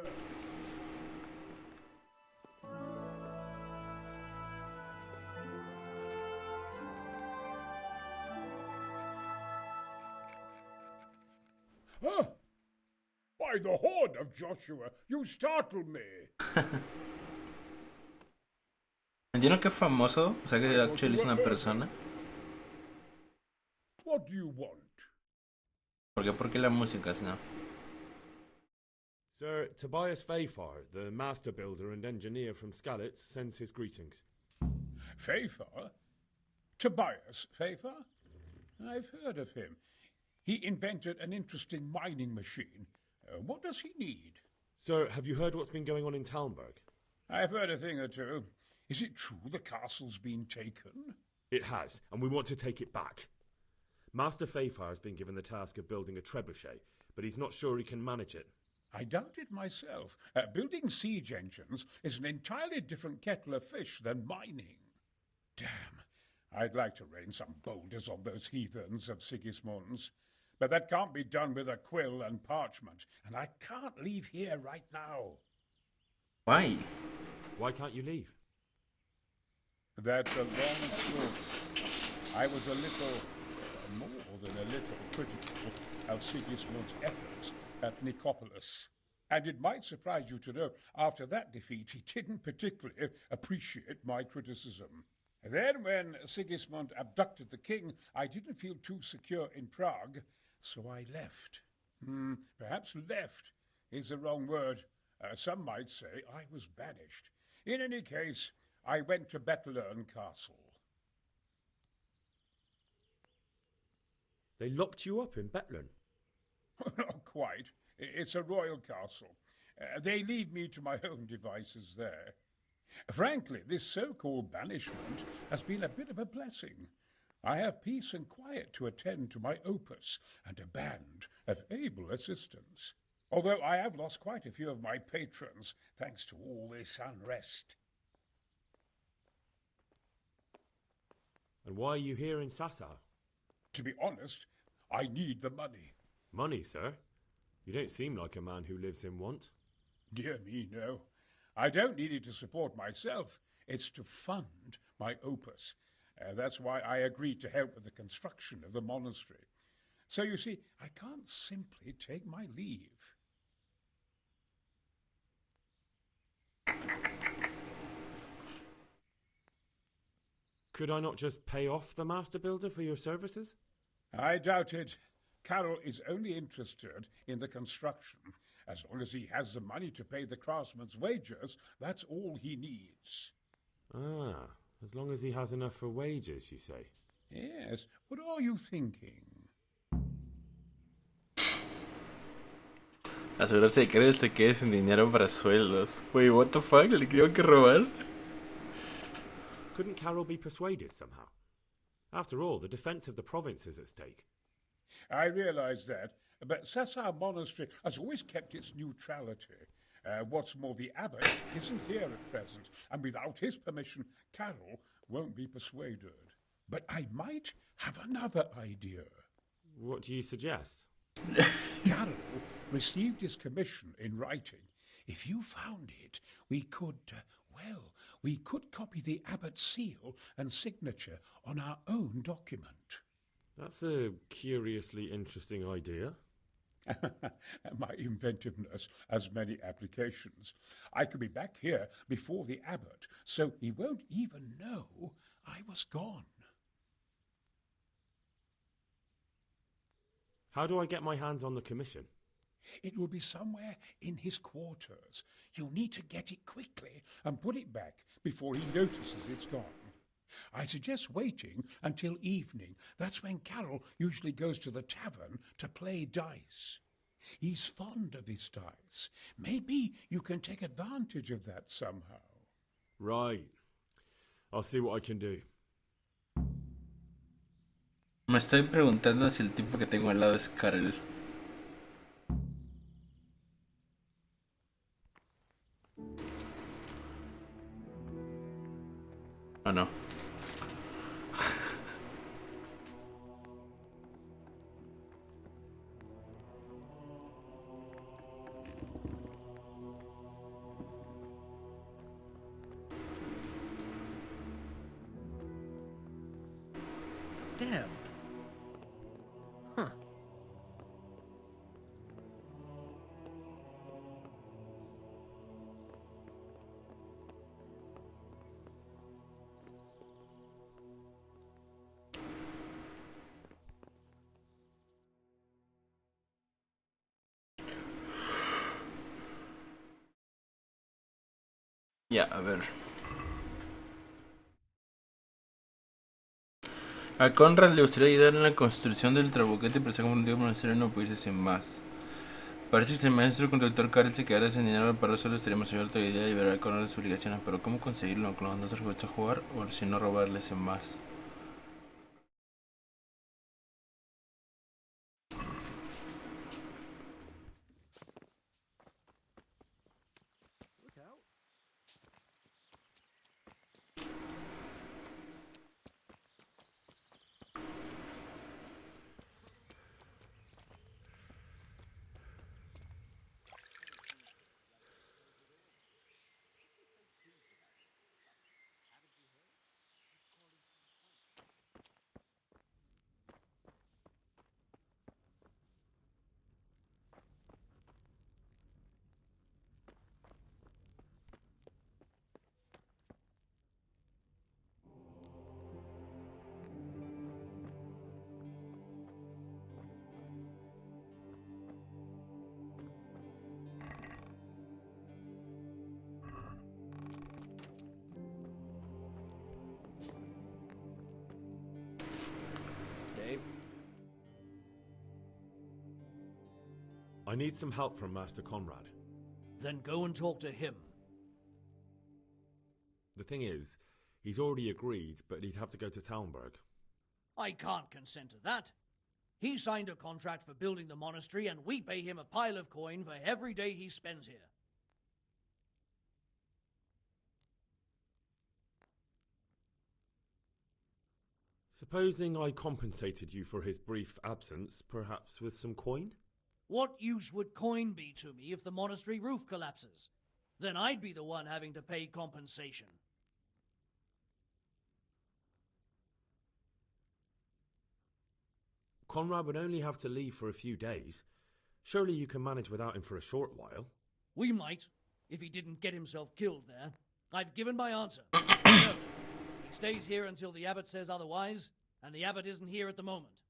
Huh? By the horn of Joshua, you startled me. ¿Entiendo que es famoso? O sea que actually es una persona. What do you want? ¿Por qué? ¿Por qué la música, si no? Sir Tobias Fayfar, the master builder and engineer from Skalitz, sends his greetings. Fayfar? Tobias Fayfar? I've heard of him. He invented an interesting mining machine. What does he need? Sir, have you heard what's been going on in Talmberg? I've heard a thing or two. Is it true the castle's been taken? It has, and we want to take it back. Master Fayfar has been given the task of building a trebuchet, but he's not sure he can manage it. I doubt it myself. Building siege engines is an entirely different kettle of fish than mining. Damn, I'd like to rain some boulders on those heathens of Sigismund's. But that can't be done with a quill and parchment, and I can't leave here right now. Why? Why can't you leave? That's a long story. I was a little, more than a little, critical of Sigismund's efforts at Nicopolis. And it might surprise you to know, after that defeat, he didn't particularly appreciate my criticism. Then, when Sigismund abducted the king, I didn't feel too secure in Prague, so I left. Perhaps left is the wrong word. Some might say I was banished. In any case, I went to Bettelern Castle. They locked you up in Bettelern? Not quite. It's a royal castle. They leave me to my own devices there. Frankly, this so-called banishment has been a bit of a blessing. I have peace and quiet to attend to my opus and a band of able assistants. Although I have lost quite a few of my patrons, thanks to all this unrest. And why are you here in Sassau? To be honest, I need the money. Money, sir? You don't seem like a man who lives in want. Dear me, no. I don't need it to support myself. It's to fund my opus. That's why I agreed to help with the construction of the monastery. So you see, I can't simply take my leave. Could I not just pay off the master builder for your services? I doubt it. Carol is only interested in the construction. As long as he has the money to pay the craftsman's wages, that's all he needs. Ah, as long as he has enough for wages, you say? Yes. What are you thinking? Asegurarse de que él se quede sin dinero para sueldos. Wait, what the fuck? ¿Le quiero que robar? Couldn't Carol be persuaded somehow? After all, the defence of the province is at stake. I realise that, but Sassau Monastery has always kept its neutrality. What's more, the abbot isn't here at present, and without his permission, Carol won't be persuaded. But I might have another idea. What do you suggest? Carol received his commission in writing. If you found it, we could copy the abbot's seal and signature on our own document. That's a curiously interesting idea. My inventiveness has many applications. I could be back here before the abbot, so he won't even know I was gone. How do I get my hands on the commission? It will be somewhere in his quarters. You'll need to get it quickly and put it back before he notices it's gone. I suggest waiting until evening. That's when Carol usually goes to the tavern to play dice. He's fond of his dice. Maybe you can take advantage of that somehow. Right. I'll see what I can do. Me estoy preguntando si el tipo que tengo al lado es Karel. Oh no. Damn. Huh. Ya, a ver. A Conrad le gustaría ayudar en la construcción del trabuquete, pero está comprometido por necesario no puede irse sin más. Parece que si el maestro constructor Karel se quedara sin dinero para solo estaríamos abiertos a la idea de liberar a Conrad de sus obligaciones, pero ¿cómo conseguirlo? ¿Con los dos dispuestos a jugar o si no robarles en más? I need some help from Master Conrad. Then go and talk to him. The thing is, he's already agreed, but he'd have to go to Talmberg. I can't consent to that. He signed a contract for building the monastery, and we pay him a pile of coin for every day he spends here. Supposing I compensated you for his brief absence, perhaps with some coin? What use would coin be to me if the monastery roof collapses? Then I'd be the one having to pay compensation. Conrad would only have to leave for a few days. Surely you can manage without him for a short while. We might, if he didn't get himself killed there. I've given my answer. No. He stays here until the abbot says otherwise, and the abbot isn't here at the moment.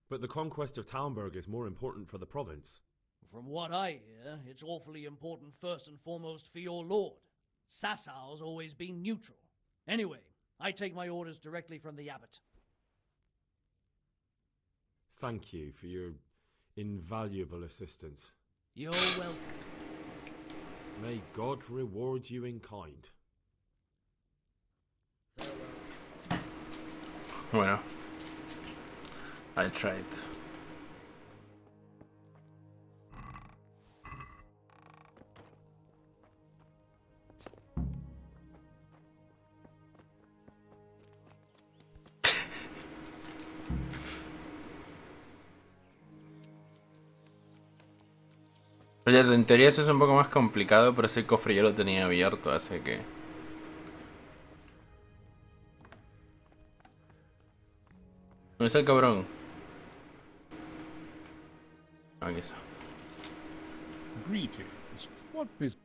But the conquest of Talmberg is more important for the province. From what I hear, it's awfully important first and foremost for your lord. Sassau's always been neutral. Anyway, I take my orders directly from the abbot. Thank you for your invaluable assistance. You're welcome. May God reward you in kind. Bueno, I tried. Oye, en teoría eso es un poco más complicado, pero ese cofre yo lo tenía abierto, así que... ¿Dónde está el cabrón? Aquí está. Greetings. What business?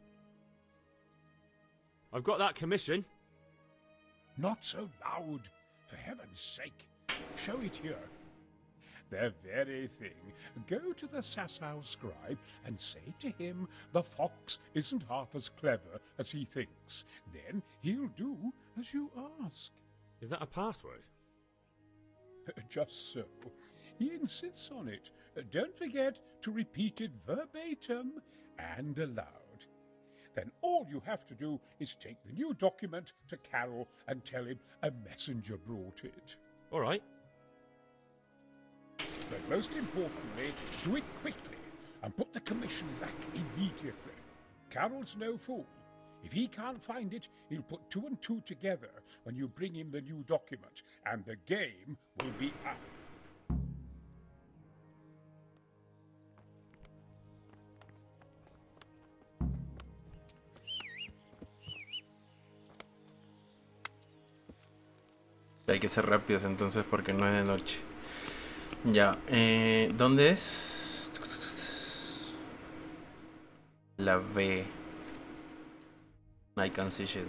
I've got that commission. Not so loud, for heaven's sake. Show it here. The very thing. Go to the Sassau scribe and say to him the fox isn't half as clever as he thinks. Then he'll do as you ask. Is that a password? Just so. He insists on it. Don't forget to repeat it verbatim and aloud. Then all you have to do is take the new document to Carol and tell him a messenger brought it. All right. But most importantly, do it quickly and put the commission back immediately. Carol's no fool. If he can't find it, he'll put 2 and 2 together when you bring him the new document, and the game will be up. Hay que ser rápidos entonces porque no es de noche. Ya, ¿dónde es? La B. I can see shit.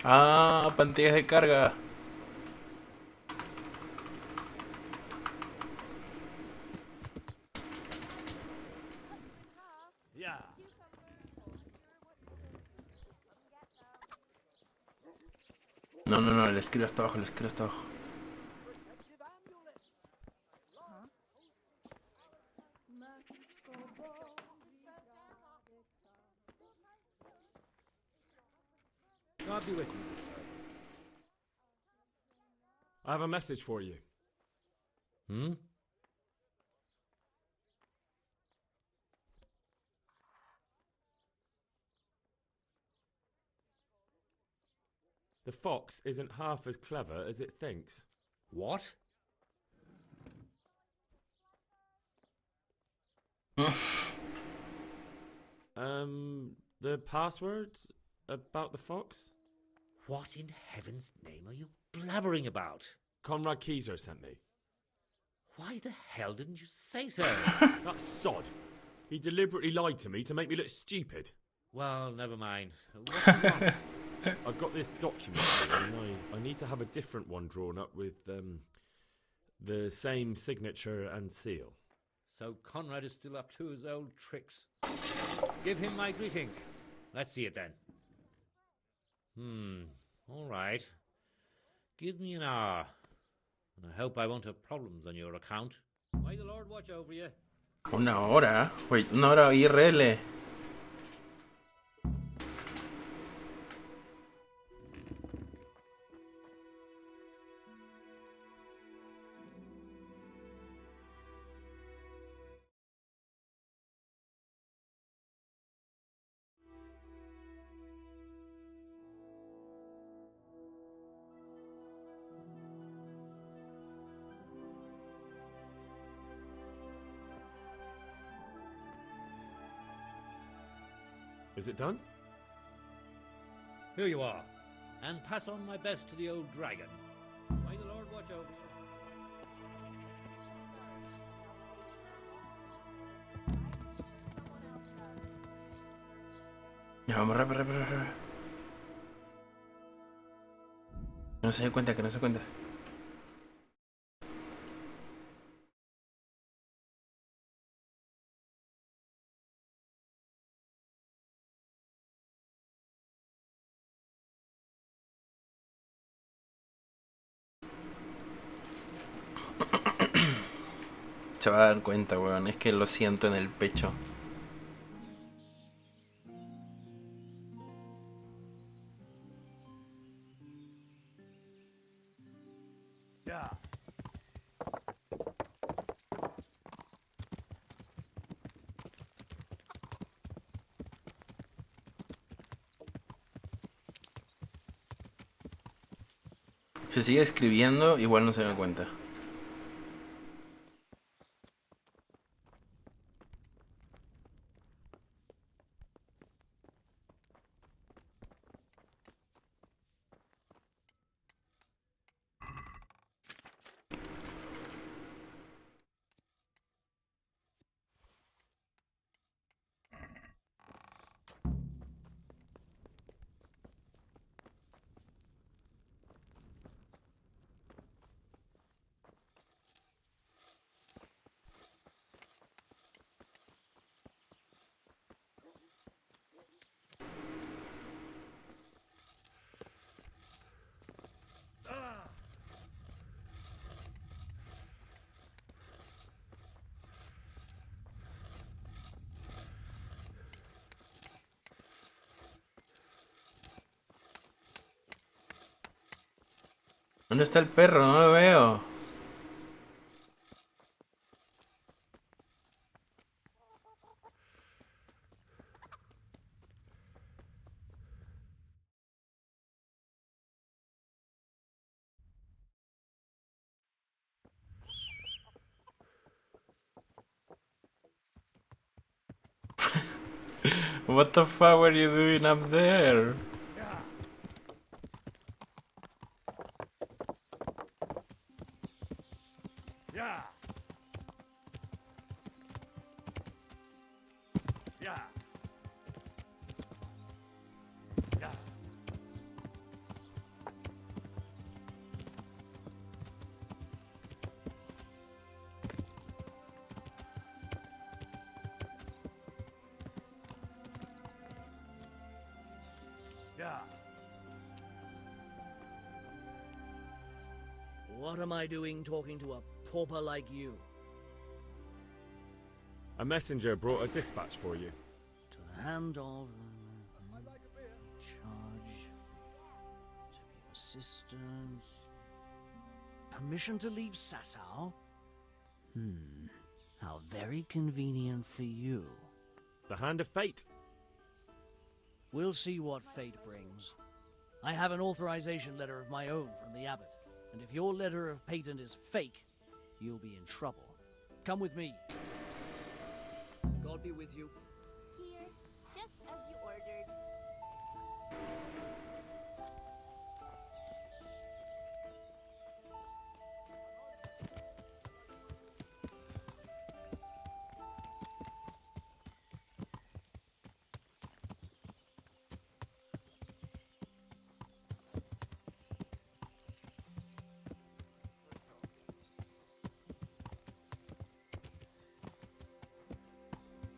Ah, pantallas de carga. Yeah. No, no, no, el escribo está abajo, el escribo está abajo. God be with you, sir. I have a message for you. Hmm? The fox isn't half as clever as it thinks. What? The password about the fox? What in heaven's name are you blabbering about? Conrad Keyser sent me. Why the hell didn't you say so? That sod. He deliberately lied to me to make me look stupid. Well, never mind. What do you want? I've got this document here, and I need to have a different one drawn up with the same signature and seal. So Conrad is still up to his old tricks. Give him my greetings. Let's see it then. All right. Give me an hour. And I hope I won't have problems on your account. May the Lord watch over you. Una hora. Wait, una hora IRL. Is it done? Here you are. And pass on my best to the old dragon. May the Lord watch over you. Ya, vamos, rápido, rápido, rápido. Que no se dé cuenta, que no se dé cuenta. Se va a dar cuenta, weón. Es que lo siento en el pecho. Yeah. Si sigue escribiendo, igual no se da cuenta. ¿Dónde está el perro? No lo veo. What the fuck were you doing up there? Yeah. Yeah. Yeah. Yeah. What am I doing talking to a pauper like you? A messenger brought a dispatch for you. To the hand of... charge... to give assistance... Permission to leave Sasau? How very convenient for you. The hand of fate. We'll see what fate brings. I have an authorization letter of my own from the abbot, and if your letter of patent is fake, you'll be in trouble. Come with me. God be with you. Here, just as you ordered.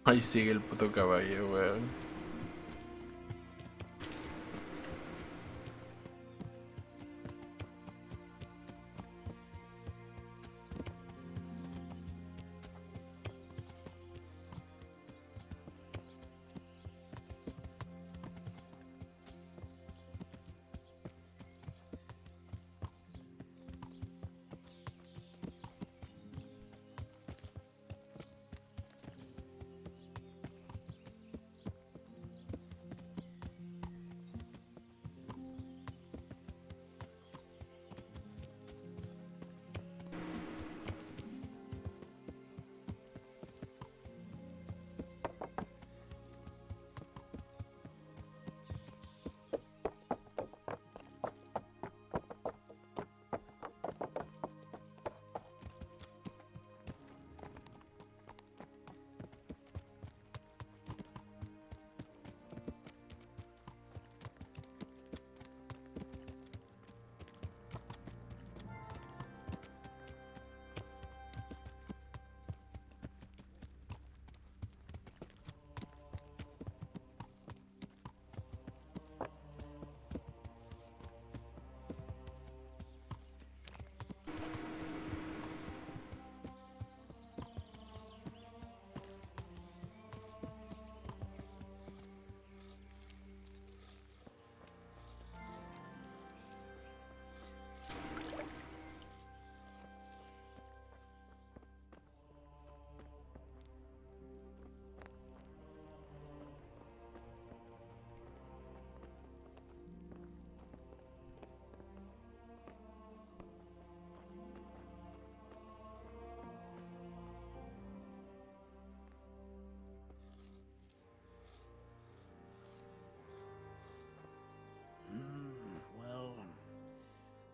Ahí sigue el puto caballo, weón.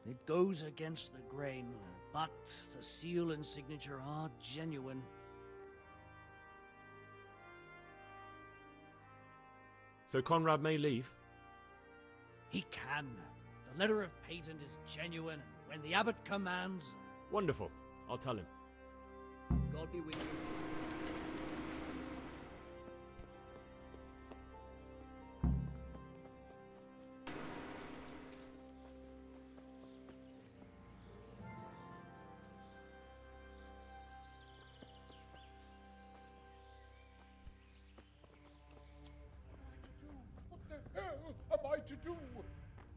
It goes against the grain, but the seal and signature are genuine. So Conrad may leave? He can. The letter of patent is genuine, and when the abbot commands... Wonderful. I'll tell him. God be with you.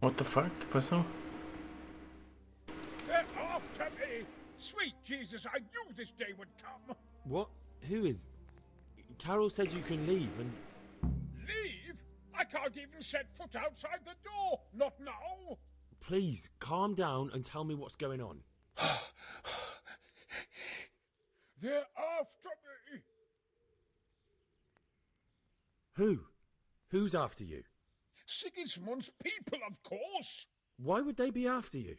What the fuck? ¿Qué pasó? They're after me! Sweet Jesus, I knew this day would come! What? Who is... Carol said you can leave and... Leave? I can't even set foot outside the door! Not now! Please, calm down and tell me what's going on. They're after me! Who? Who's after you? Sigismund's people, of course! Why would they be after you?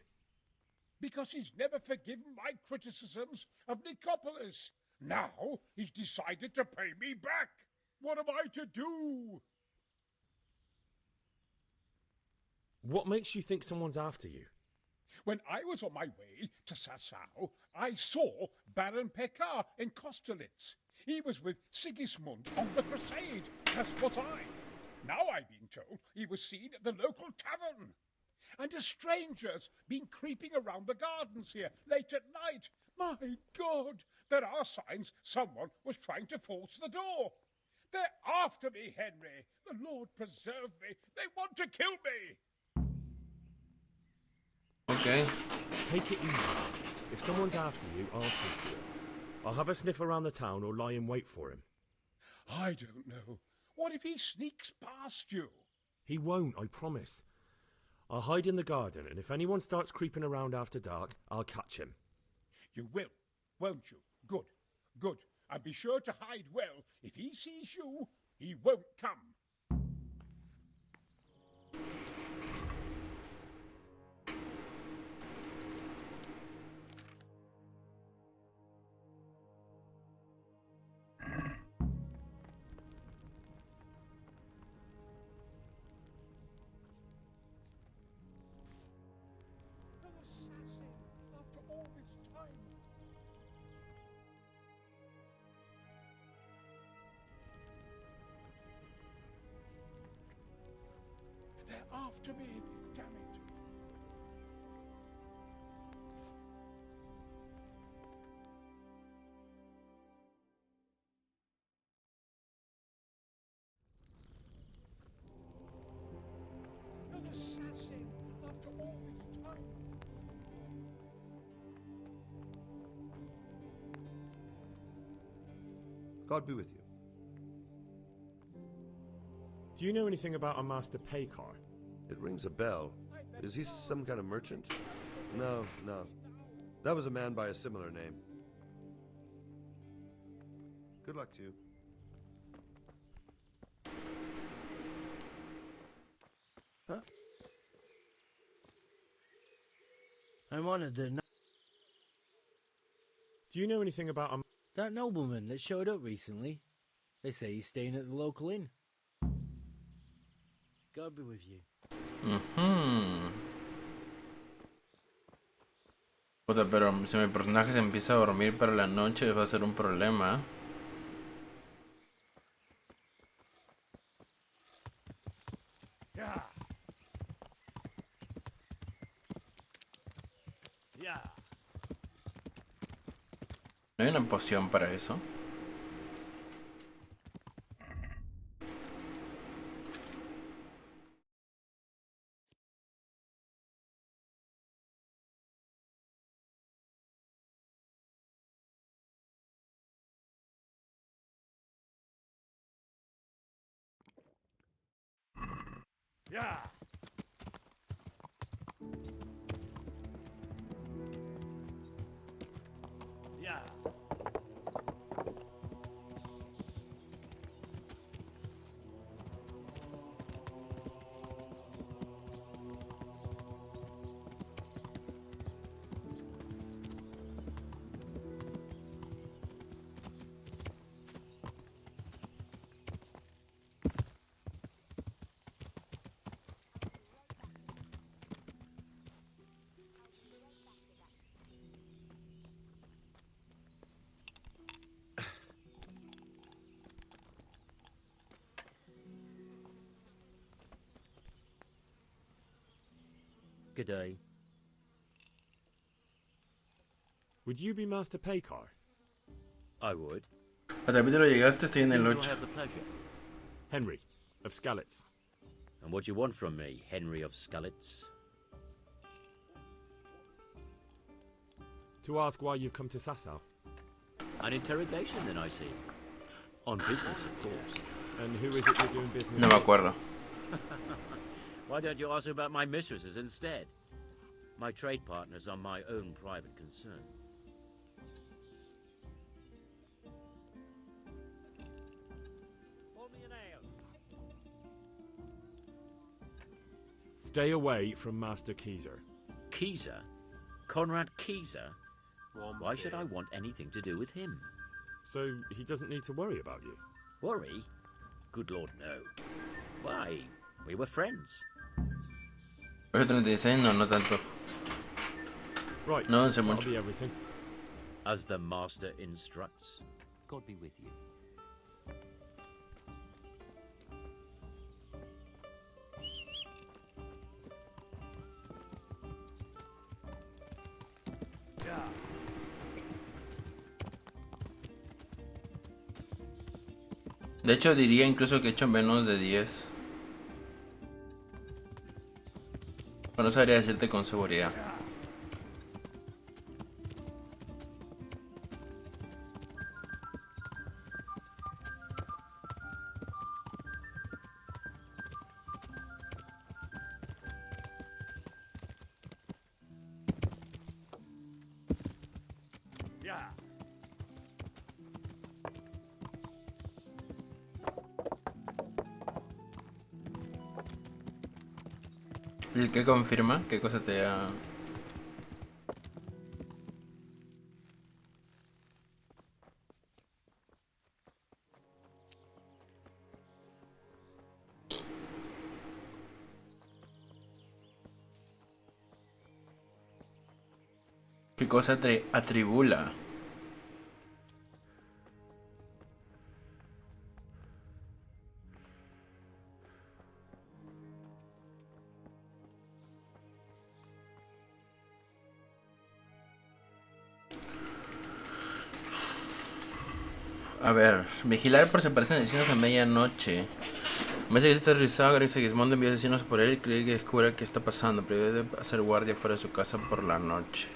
Because he's never forgiven my criticisms of Nicopolis. Now he's decided to pay me back. What am I to do? What makes you think someone's after you? When I was on my way to Sasau, I saw Baron Pekar in Kostelitz. He was with Sigismund on the crusade. As was I. Now I've been told he was seen at the local tavern. And a stranger's been creeping around the gardens here late at night. My God, there are signs someone was trying to force the door. They're after me, Henry. The Lord preserve me. They want to kill me. Okay. Take it easy. If someone's after you, I'll speak to you. I'll have a sniff around the town or lie in wait for him. I don't know. What if he sneaks past you? He won't, I promise. I'll hide in the garden, and if anyone starts creeping around after dark, I'll catch him. You will, won't you? Good, good. And be sure to hide well. If he sees you, he won't come. An assassin after all this time. They're after me, damn it. An assassin after all this time. God be with you. Do you know anything about a Master Paycar? It rings a bell. Is he some kind of merchant? No, no. That was a man by a similar name. Good luck to you. Huh? I'm honored that Do you know anything about a... that nobleman that showed up recently. They say he's staying at the local inn. God be with you. Puta, pero si mi personaje se empieza a dormir para la noche va a ser un problema. Yeah. Yeah. ¿No hay una poción para eso? Yeah. Yeah. Good day. Would you be Master Paycar? I would. A capítulo llegaste, estoy en el Who do 8. I have the pleasure? Henry, of Skalitz. And what do you want from me, Henry of Skalitz? To ask why you've come to Sasau. An interrogation, then, I see. On business, of course. And who is it you're doing business No me with? acuerdo. Why don't you ask about my mistresses instead? My trade partners are my own private concern. Pour me an ale. Stay away from Master Keyser. Keyser? Conrad Keyser? Why should I want anything to do with him? So he doesn't need to worry about you? Worry? Good Lord, no. Why? We were friends. 8:36, no, no tanto. Right, No, hace that'll mucho. be everything. As the master instructs. God be with you. De hecho, diría incluso que he hecho menos de 10. Pero no sabría decirte con seguridad. Yeah. ¿Y el que confirma? ¿Qué cosa te ha...? ¿Qué cosa te atribula? A ver, vigilar por si aparecen asesinos a medianoche. Me dice que está revisado, Greg Segismundo envió asesinos por él y cree que descubra qué está pasando, pero debe hacer guardia fuera de su casa por la noche.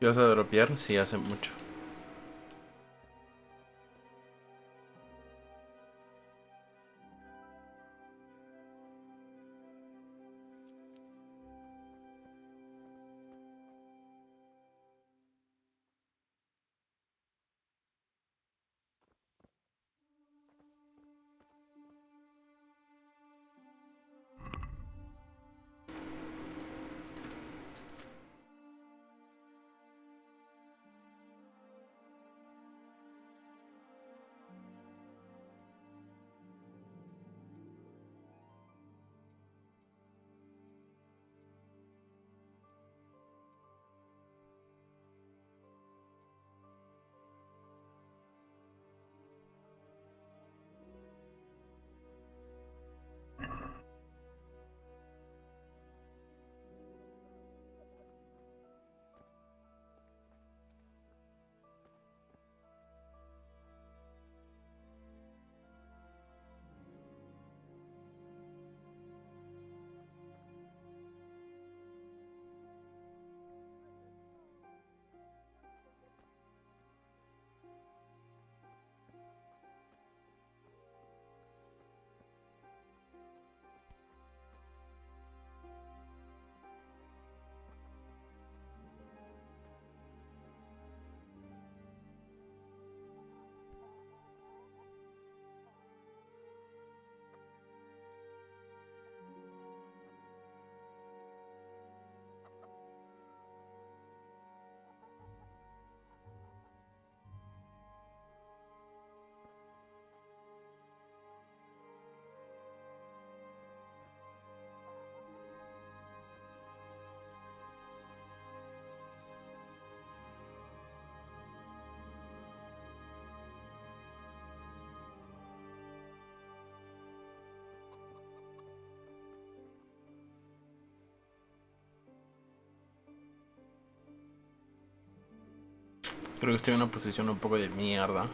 ¿Qué vas a dropear? Sí, hace mucho. Creo que estoy en una posición un poco de mierda.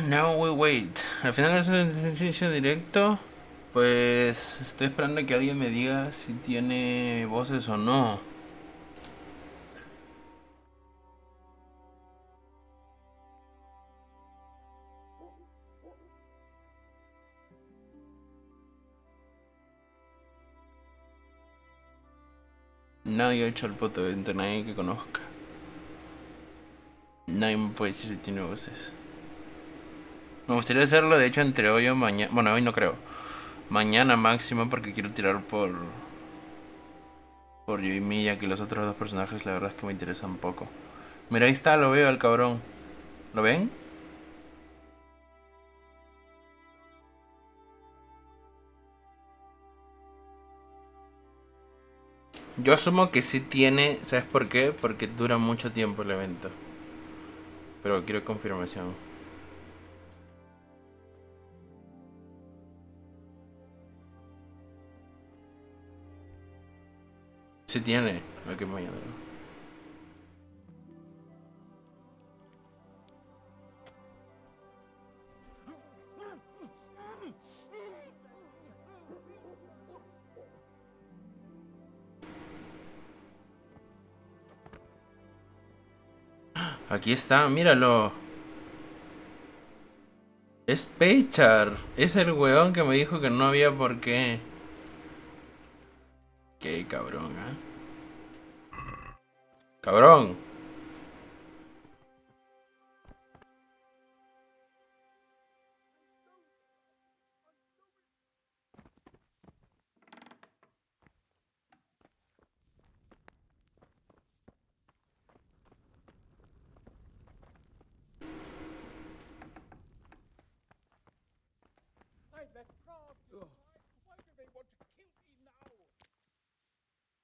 Now we wait. Al final es un ejercicio directo. Pues estoy esperando que alguien me diga si tiene voces o no. Nadie ha hecho el puto evento, nadie que conozca. Nadie me puede decir si tiene voces. Me gustaría hacerlo, de hecho, entre hoy o mañana. Bueno, hoy no creo. Mañana máximo, porque quiero tirar por yo y Milla, que los otros dos personajes la verdad es que me interesan poco. Mira, ahí está, lo veo al cabrón. ¿Lo ven? Yo asumo que sí tiene, ¿sabes por qué? Porque dura mucho tiempo el evento. Pero quiero confirmación. Sí tiene. Ok, mañana. Aquí está, míralo. Es Pechar. Es el weón que me dijo que no había por qué. Qué cabrón, ¿eh? Cabrón.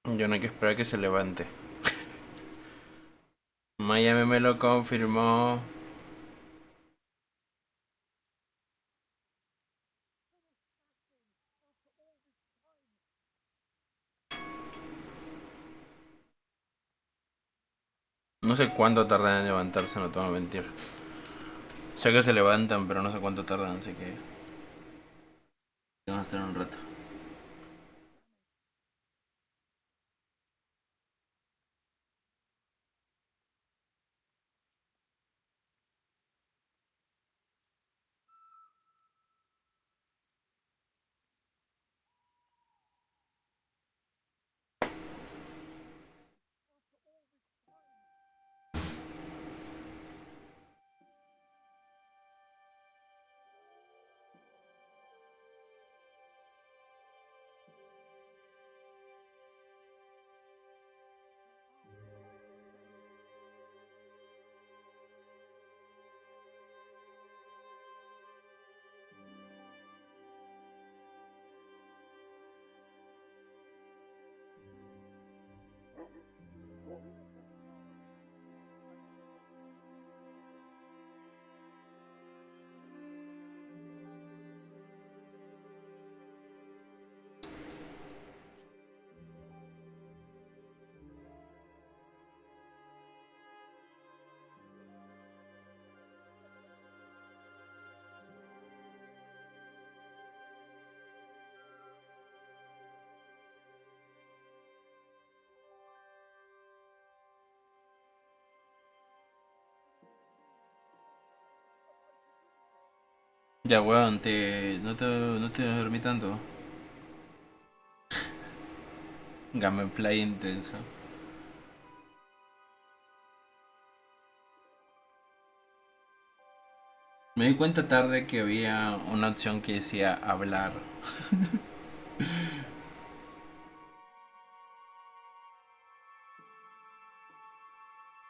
Yo no hay que esperar que se levante. Miami me lo confirmó. No sé cuánto tardan en levantarse, no te voy a mentir. Sé que se levantan, pero no sé cuánto tardan, así que... vamos a estar un rato. Ya, weón, no te dormí tanto. Gameplay intenso. Me di cuenta tarde que había una opción que decía hablar.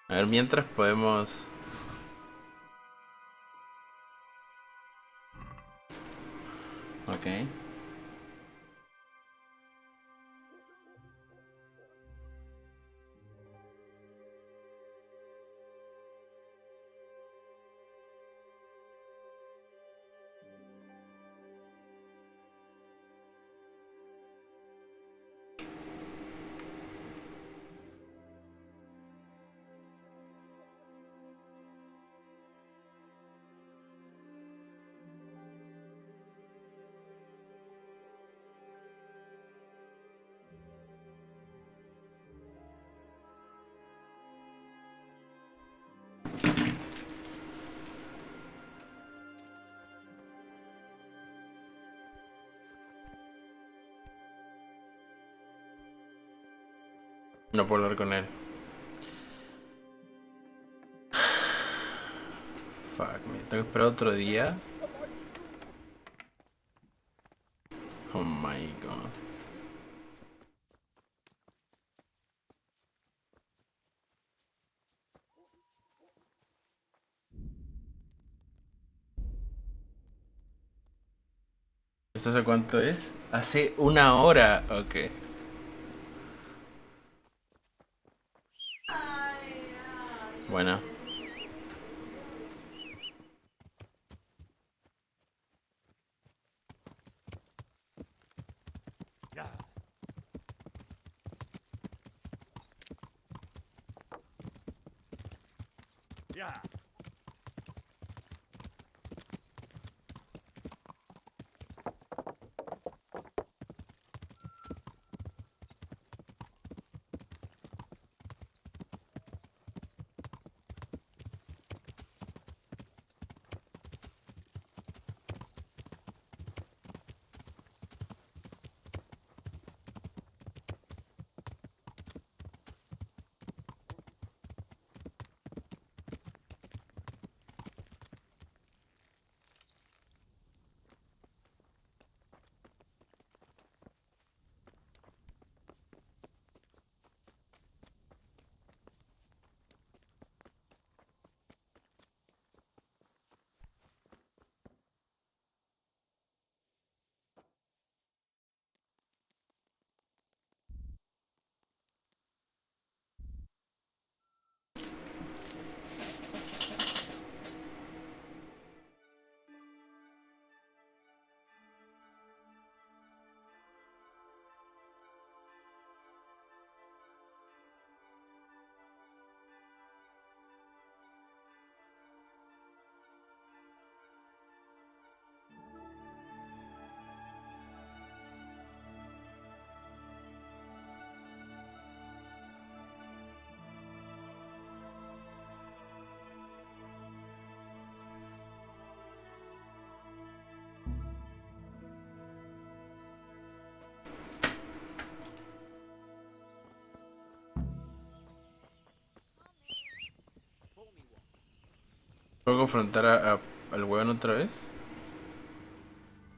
A ver, mientras podemos... Ok. No puedo hablar con él. Fuck me. Tengo que esperar otro día. Oh my god. ¿Esto hace cuánto es? Hace 1 hora. Ok. Bueno. Yeah. ¿Puedo confrontar al weón otra vez?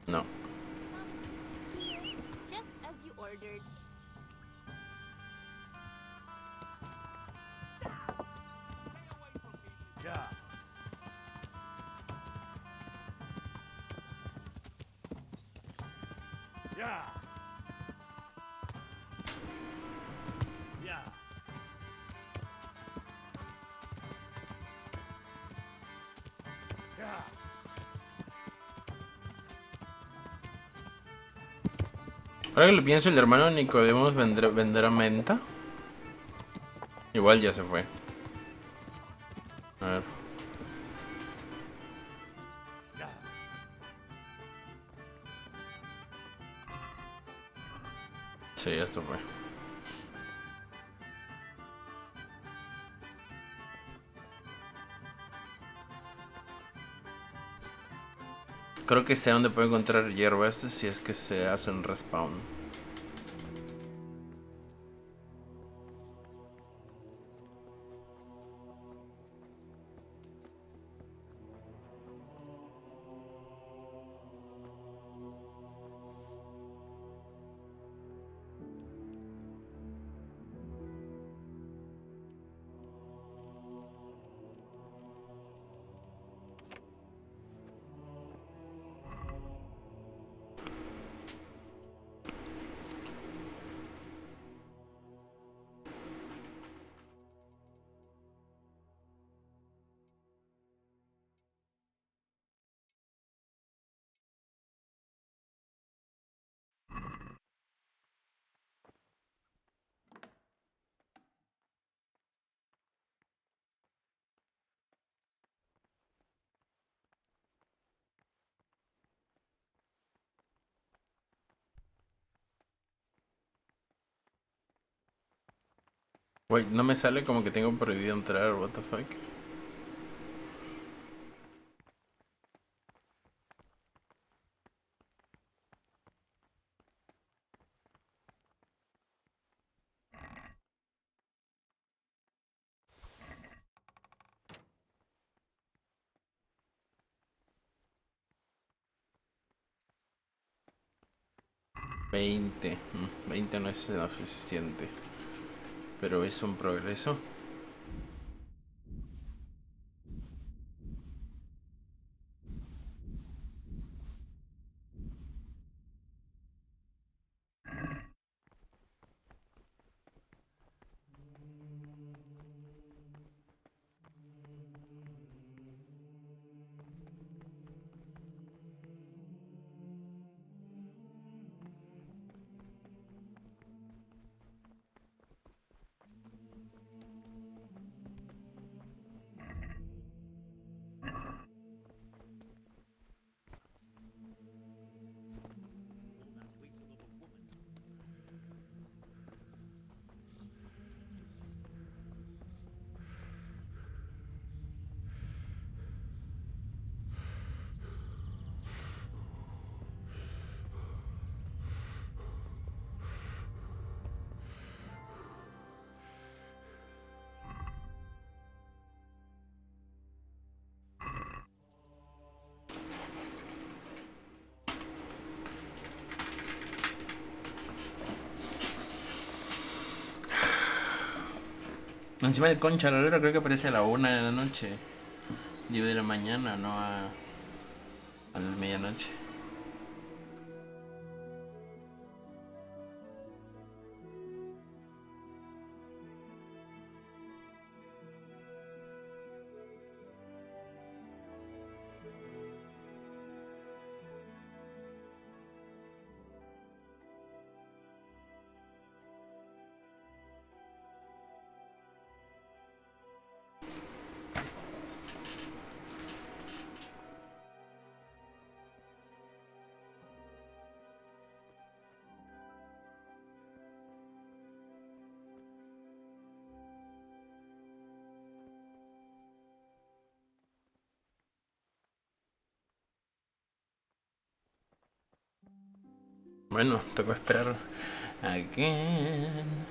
No. Just as you ordered. Yeah. Yeah. Yeah. Yeah. Ahora que lo pienso, el hermano de Nicodemos vendrá menta. Igual ya se fue. A ver. Sí, esto fue. Creo que sé dónde puedo encontrar hierbas si es que se hacen respawn. Wait, no me sale como que tengo prohibido entrar, what the fuck. 20. 20 no es suficiente. Pero es un progreso. Encima de Concha, la hora creo que aparece a la 1 de la noche. Digo de la mañana, no a la medianoche. Bueno, tocó esperar. Again.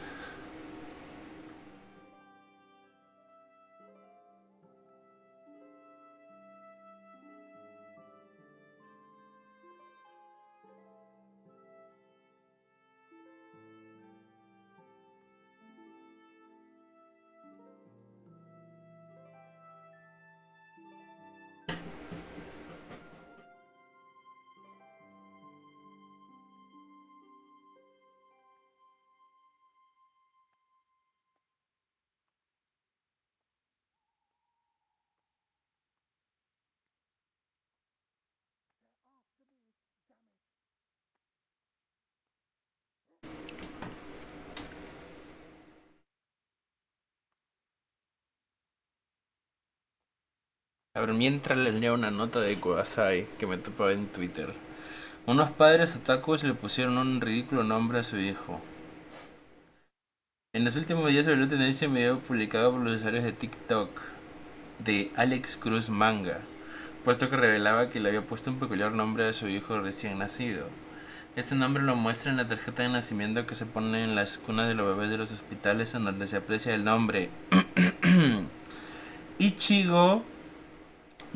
A ver, mientras les leo una nota de Kudasai que me topaba en Twitter. Unos padres otakus le pusieron un ridículo nombre a su hijo. En los últimos días se volvió tendencia un video publicado por los usuarios de TikTok de Alex Cruz Manga, puesto que revelaba que le había puesto un peculiar nombre a su hijo recién nacido. Este nombre lo muestra en la tarjeta de nacimiento que se pone en las cunas de los bebés de los hospitales, en donde se aprecia el nombre Ichigo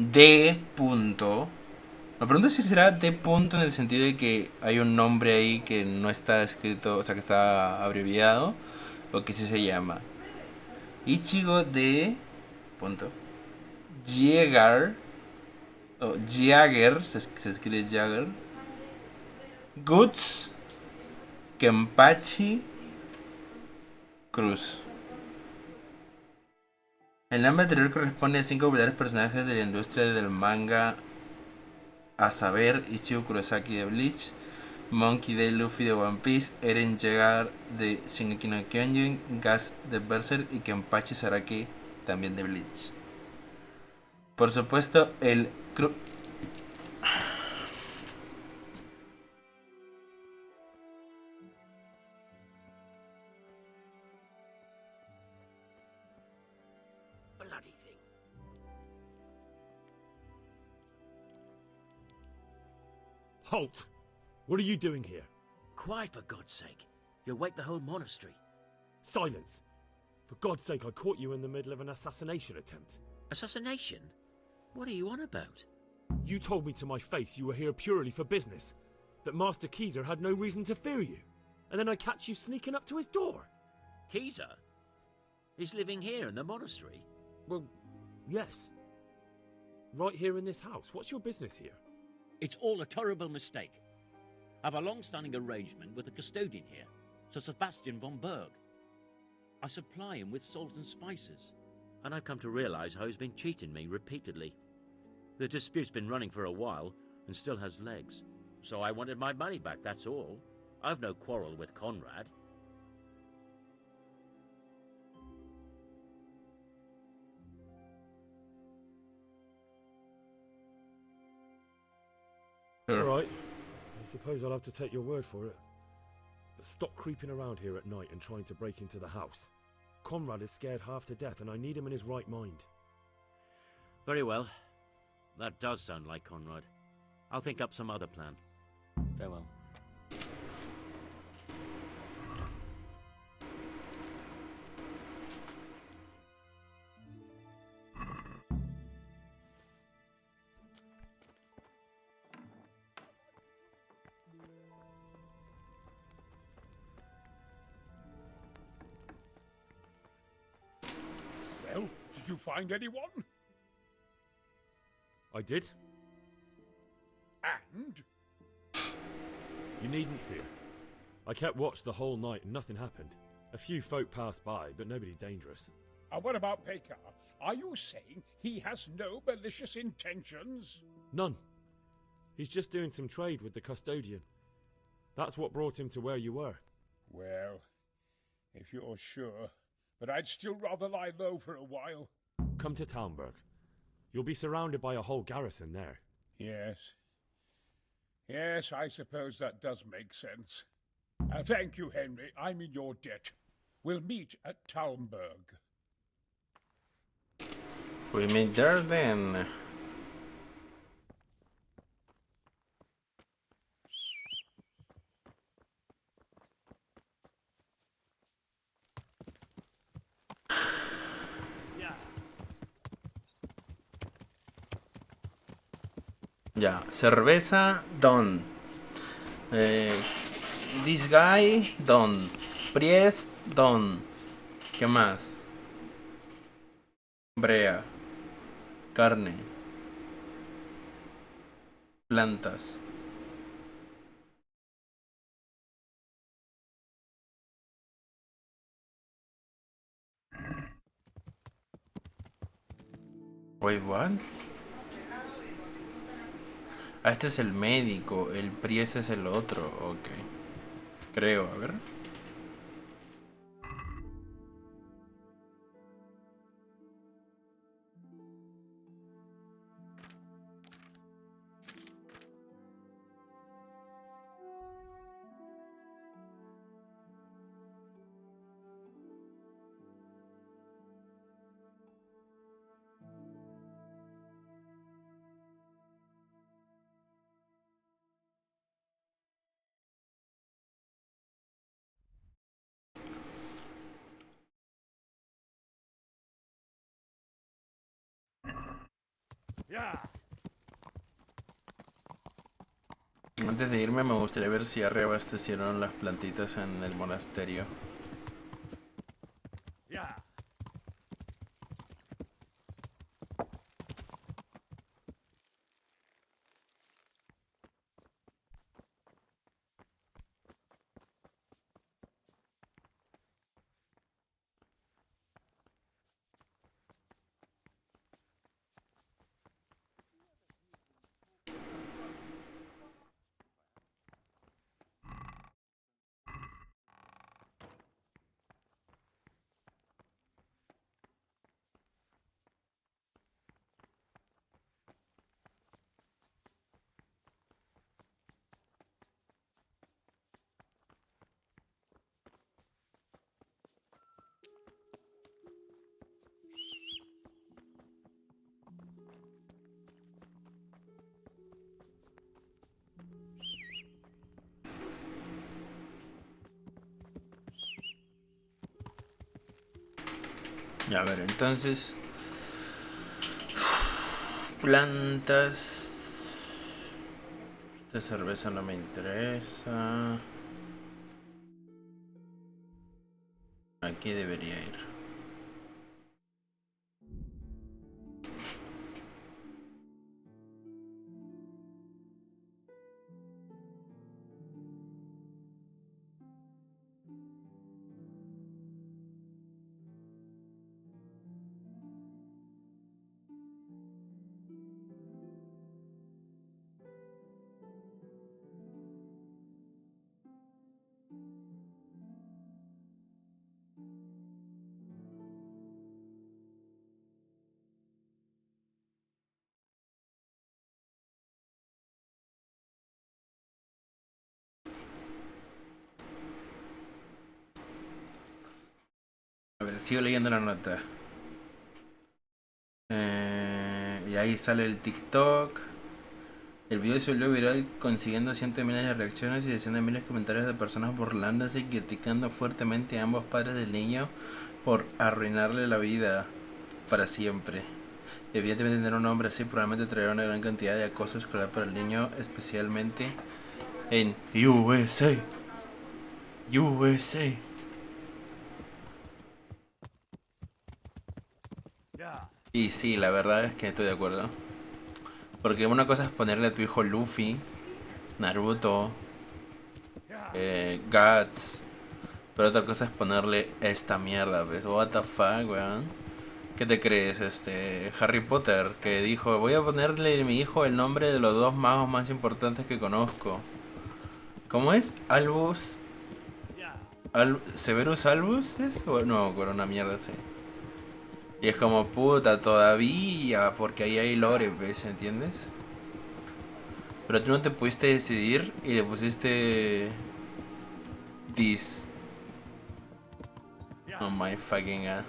D. Me pregunto si será D. en el sentido de que hay un nombre ahí que no está escrito, o sea que está abreviado, o que sí se llama Ichigo D. Jäger, o Jagger, se escribe Jagger, Guts Kenpachi Cruz. El nombre anterior corresponde a 5 populares personajes de la industria del manga, a saber, Ichigo Kurosaki de Bleach, Monkey D. Luffy de One Piece, Eren Yeager de Shingeki no Kyojin, Gas de Berserk y Kenpachi Saraki también de Bleach. Por supuesto, el Bloody thing. Halt! What are you doing here? Quiet, for God's sake. You'll wake the whole monastery. Silence! For God's sake, I caught you in the middle of an assassination attempt. Assassination? What are you on about? You told me to my face you were here purely for business. That Master Keezer had no reason to fear you, and then I catch you sneaking up to his door. Keezer? He's living here in the monastery? Well, yes. Right here in this house. What's your business here? It's all a terrible mistake. I've a long-standing arrangement with the custodian here, Sir Sebastian von Berg. I supply him with salt and spices, and I've come to realize how he's been cheating me repeatedly. The dispute's been running for a while and still has legs, so I wanted my money back, that's all. I've no quarrel with Conrad. All right. I suppose I'll have to take your word for it. But stop creeping around here at night and trying to break into the house. Conrad is scared half to death, and I need him in his right mind. Very well. That does sound like Conrad. I'll think up some other plan. Farewell. Well, did you find anyone? I did. And? You needn't fear. I kept watch the whole night and nothing happened. A few folk passed by, but nobody dangerous. And what about Pekar? Are you saying he has no malicious intentions? None. He's just doing some trade with the custodian. That's what brought him to where you were. Well, if you're sure, but I'd still rather lie low for a while. Come to Talmberg. You'll be surrounded by a whole garrison there. Yes. Yes, I suppose that does make sense. Thank you, Henry. I'm in your debt. We'll meet at Talmberg. We meet there then. Ya, cerveza, don. This guy, don. Priest, don. ¿Qué más? Brea. Carne. Plantas. Wait, what? Ah, este es el médico, el priest es el otro, ok. Creo, a ver. Antes de irme me gustaría ver si reabastecieron las plantitas en el monasterio. A ver, entonces... Plantas... Esta cerveza no me interesa. Aquí debería ir. A ver, sigo leyendo la nota. Y ahí sale el TikTok. El video se volvió viral consiguiendo cientos de miles de reacciones y decenas de miles de comentarios de personas burlándose y criticando fuertemente a ambos padres del niño por arruinarle la vida para siempre. Evidentemente tener un hombre así probablemente traerá una gran cantidad de acoso escolar para el niño, especialmente en USA. USA. Y sí, la verdad es que estoy de acuerdo. Porque una cosa es ponerle a tu hijo Luffy, Naruto, Guts. Pero otra cosa es ponerle esta mierda, ¿ves? What the fuck, weón. ¿Qué te crees? Harry Potter, que dijo, voy a ponerle a mi hijo el nombre de los dos magos más importantes que conozco. ¿Cómo es? Albus... ¿Severus Albus es? O no, con una mierda así. Y es como, puta, todavía, porque ahí hay lore, ¿ves? ¿Entiendes? Pero tú no te pudiste decidir y le pusiste... This. Oh my fucking god.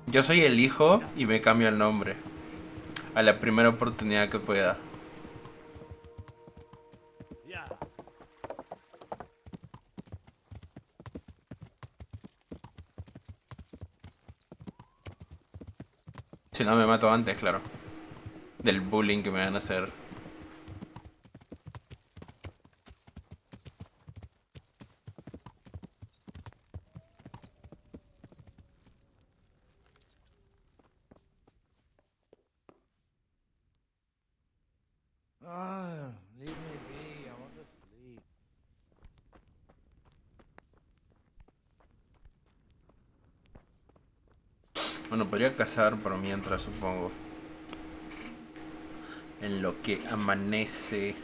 Yo soy el hijo y me cambio el nombre. A la primera oportunidad que pueda. Si no me mato antes, claro. Del bullying que me van a hacer. Ah, leave me be. I want to sleep. Bueno, podría cazar por mientras, supongo. En lo que amanece.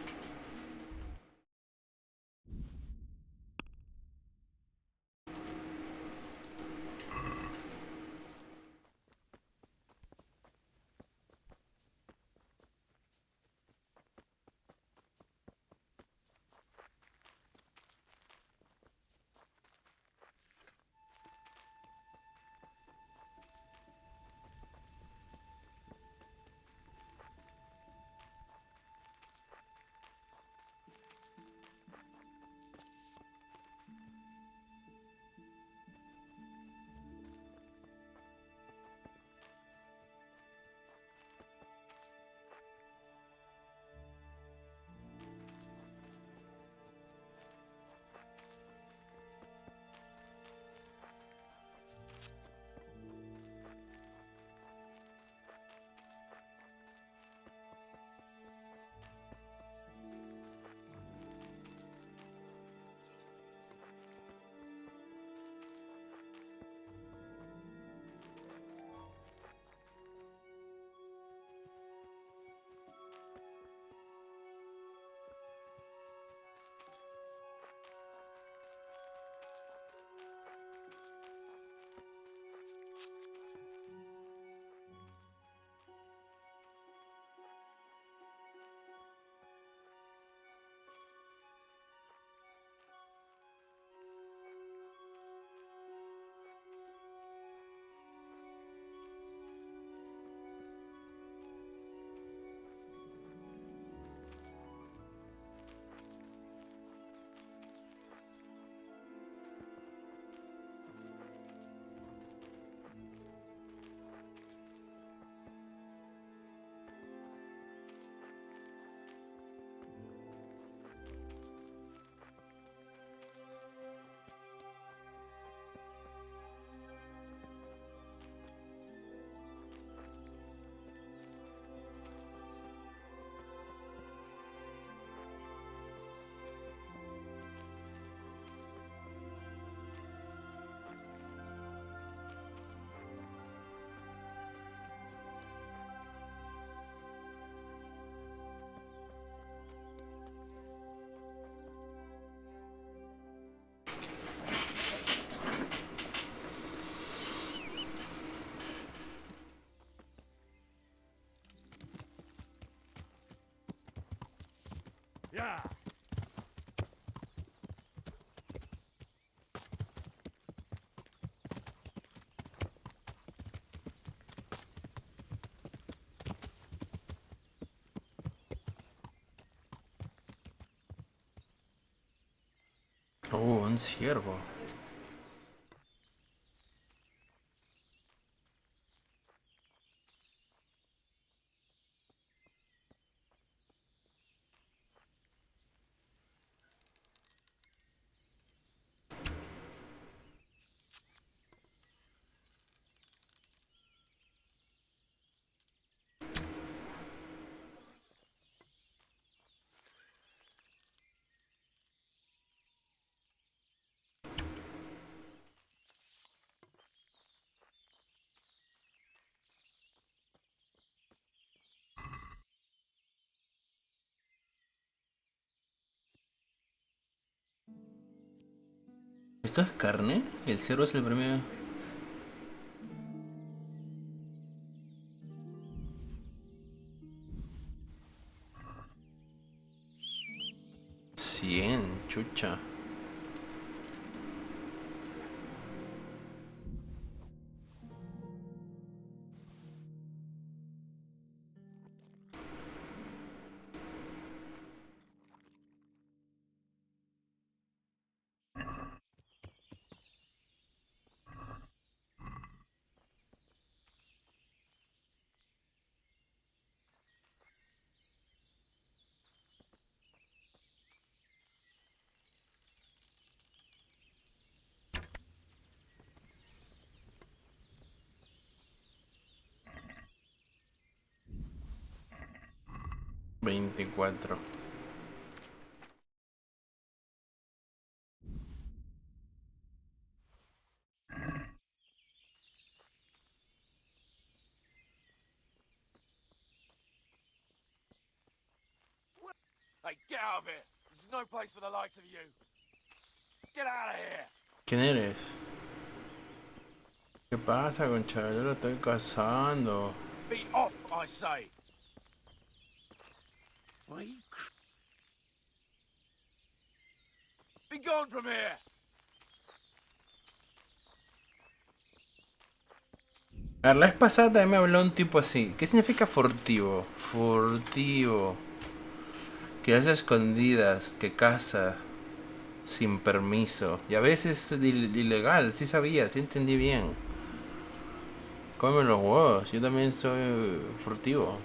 Yeah. Un ciervo. ¿Esto es carne? El cerdo es el primero. Chucha. Veinticuatro. Hey, get out of here! This is no place for the likes of you. Get out of here! ¿Quién eres? ¿Qué pasa, concha? Yo lo estoy cazando. Be off, I say! Why you Be gone from here! A ver, la vez pasada también me habló un tipo así. ¿Qué significa furtivo? Furtivo. Que hace escondidas, que caza sin permiso. Y a veces ilegal, sí sabía, sí entendí bien. Come los huevos, yo también soy furtivo.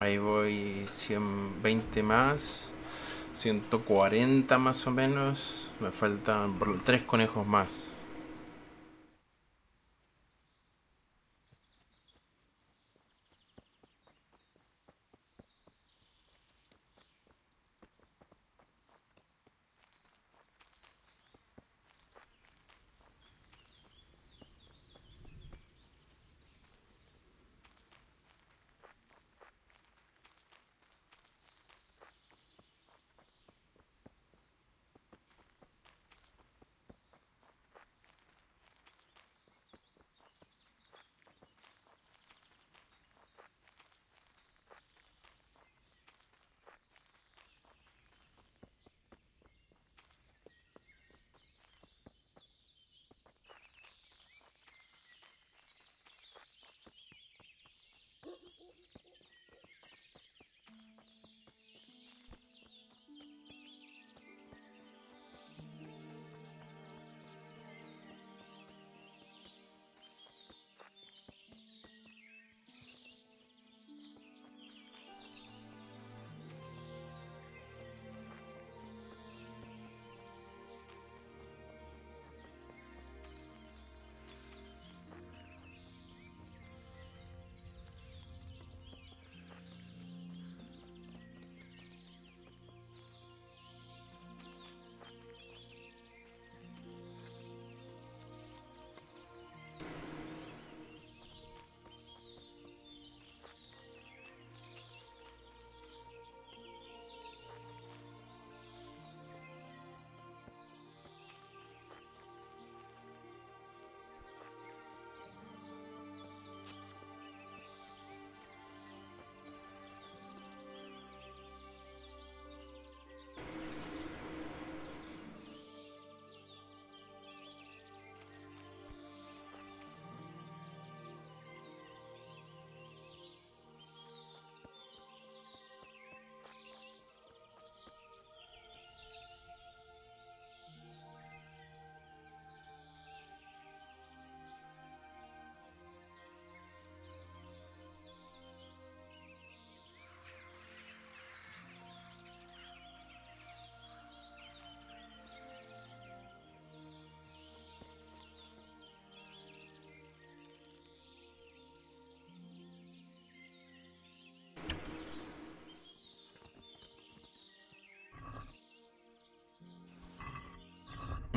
Ahí voy 120 más, 140 más o menos. Me faltan 3 conejos más.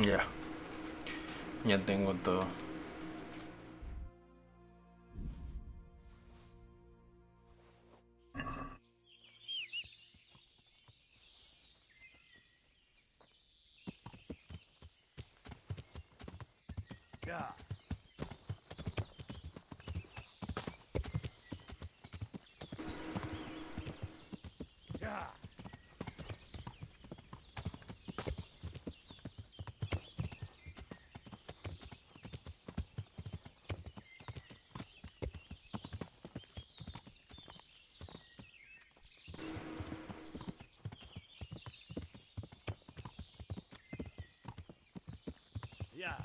Ya. Ya tengo todo. Yeah. Yeah. Yeah.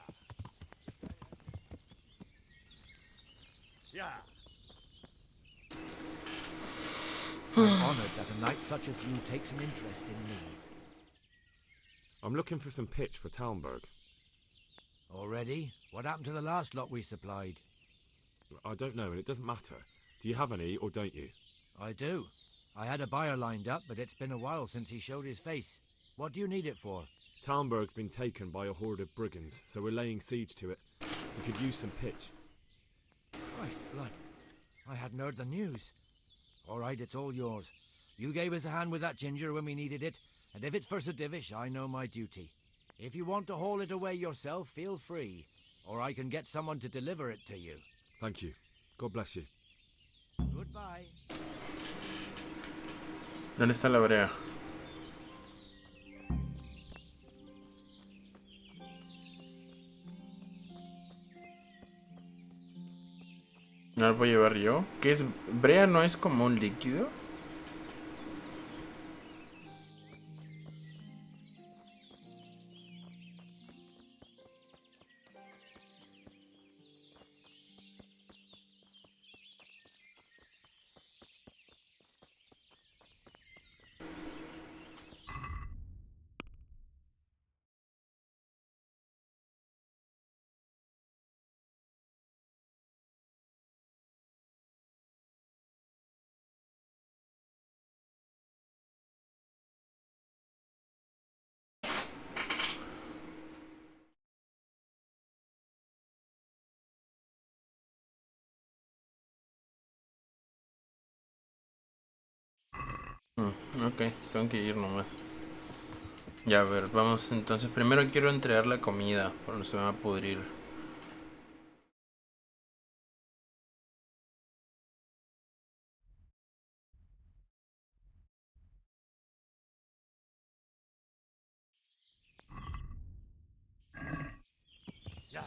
Yeah. I'm honored that a knight such as you takes an interest in me. I'm looking for some pitch for Talmberg. Already? What happened to the last lot we supplied? I don't know, and it doesn't matter. Do you have any, or don't you? I do. I had a buyer lined up, but it's been a while since he showed his face. What do you need it for? Talmberg's been taken by a horde of brigands, so we're laying siege to it. We could use some pitch. Christ blood. I hadn't heard the news. All right, it's all yours. You gave us a hand with that ginger when we needed it, and if it's for Sir Divish, I know my duty. If you want to haul it away yourself, feel free, or I can get someone to deliver it to you. Thank you. God bless you. Goodbye. ¿Dónde está la brea? ¿No la puedo llevar yo? ¿Qué es? ¿Brea no es como un líquido? Ok, tengo que ir nomás. Ya, a ver, vamos entonces. Primero quiero entregar la comida, porque no se me va a pudrir. Yeah.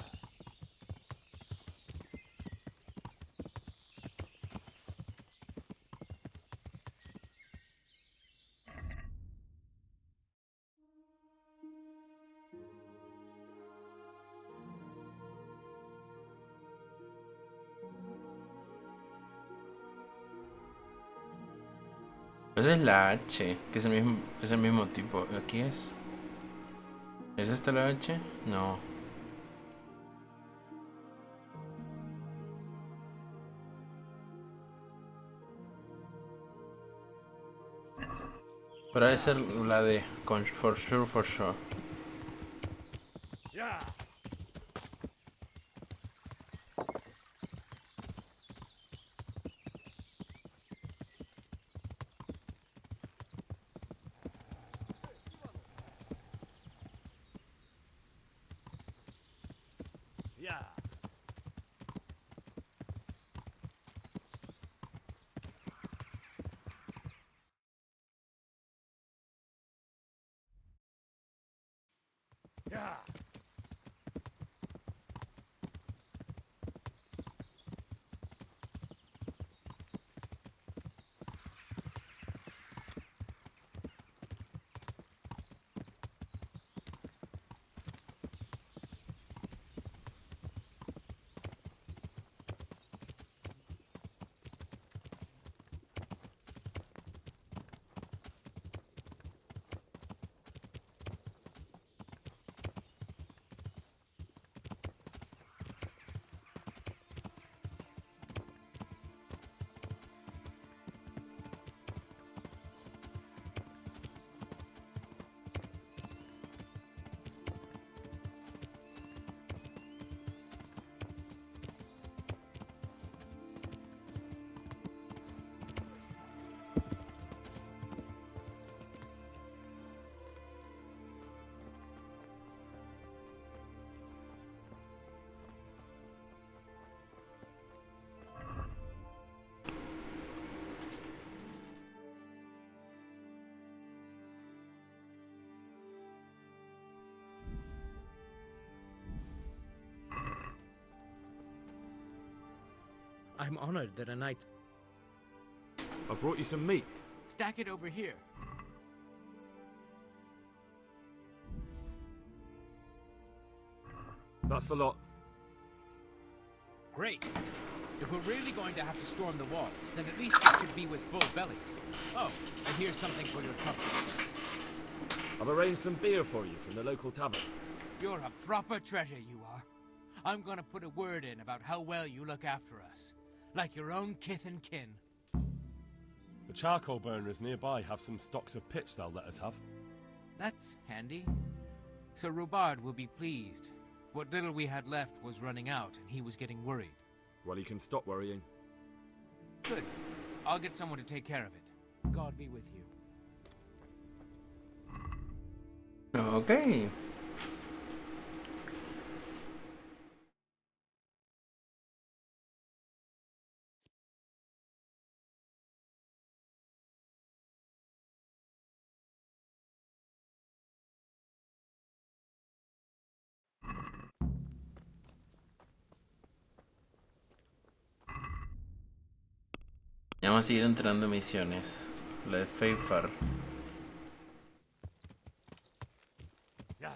Esa es la H, que es el mismo tipo. ¿Aquí es? ¿Es esta la H? No. Pero debe ser la D, con for sure, for sure. Yeah. Yeah. Yeah. I'm honored that a knight... I brought you some meat. Stack it over here. That's the lot. Great. If we're really going to have to storm the walls, then at least it should be with full bellies. Oh, and here's something for your trouble. I've arranged some beer for you from the local tavern. You're a proper treasure, you are. I'm gonna put a word in about how well you look after us. Like your own kith and kin. The charcoal burners nearby have some stocks of pitch they'll let us have. That's handy. Sir Robard will be pleased. What little we had left was running out, and he was getting worried. Well, he can stop worrying. Good. I'll get someone to take care of it. God be with you. Okay. Ya vamos a seguir entrando misiones. La de Feifar. Yeah.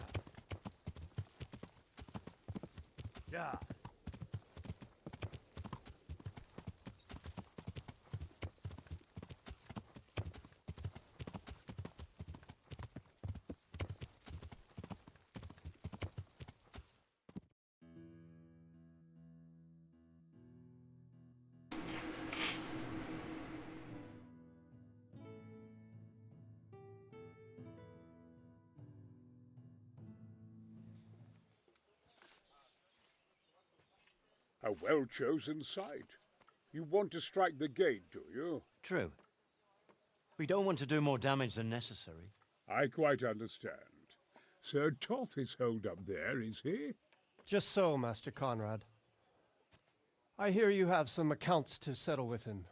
Yeah. A well-chosen site. You want to strike the gate, do you? True. We don't want to do more damage than necessary. I quite understand. Sir Toth is holed up there, is he? Just so, Master Conrad. I hear you have some accounts to settle with him.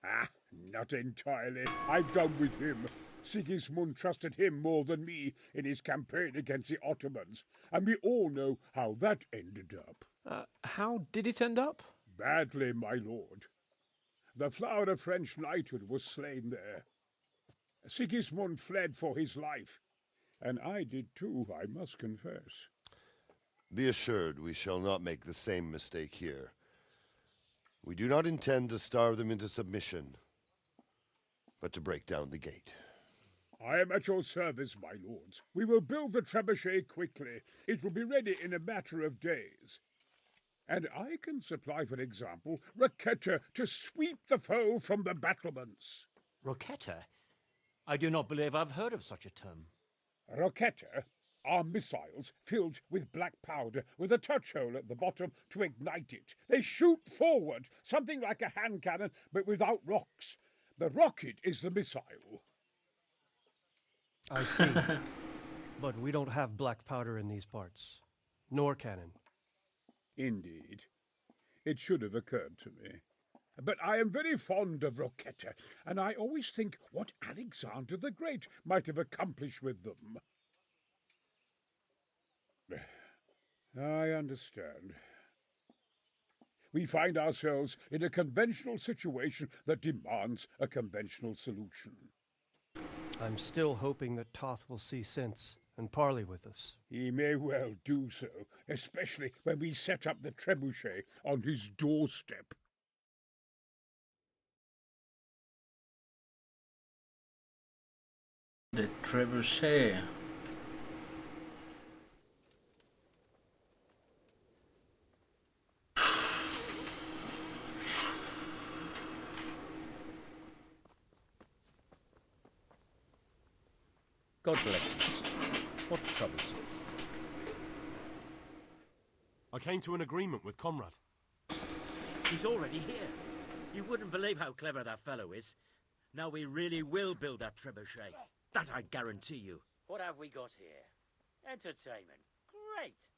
Ah, not entirely. I'm done with him. Sigismund trusted him more than me in his campaign against the Ottomans, and we all know how that ended up. How did it end up? Badly, my lord. The flower of French knighthood was slain there. Sigismund fled for his life, and I did too, I must confess. Be assured we shall not make the same mistake here. We do not intend to starve them into submission, but to break down the gate. I am at your service, my lords. We will build the trebuchet quickly. It will be ready in a matter of days. And I can supply, for example, Roquetta to sweep the foe from the battlements. Roquetta? I do not believe I've heard of such a term. Roquetta are missiles filled with black powder with a touch hole at the bottom to ignite it. They shoot forward, something like a hand cannon, but without rocks. The rocket is the missile. I see. But we don't have black powder in these parts. Nor cannon. Indeed. It should have occurred to me. But I am very fond of Roquetta, and I always think what Alexander the Great might have accomplished with them. I understand. We find ourselves in a conventional situation that demands a conventional solution. I'm still hoping that Toth will see sense and parley with us. He may well do so, especially when we set up the trebuchet on his doorstep. The trebuchet. God bless you. What troubles you? I came to an agreement with Conrad. He's already here. You wouldn't believe how clever that fellow is. Now we really will build that trebuchet. That I guarantee you. What have we got here? Entertainment. Great.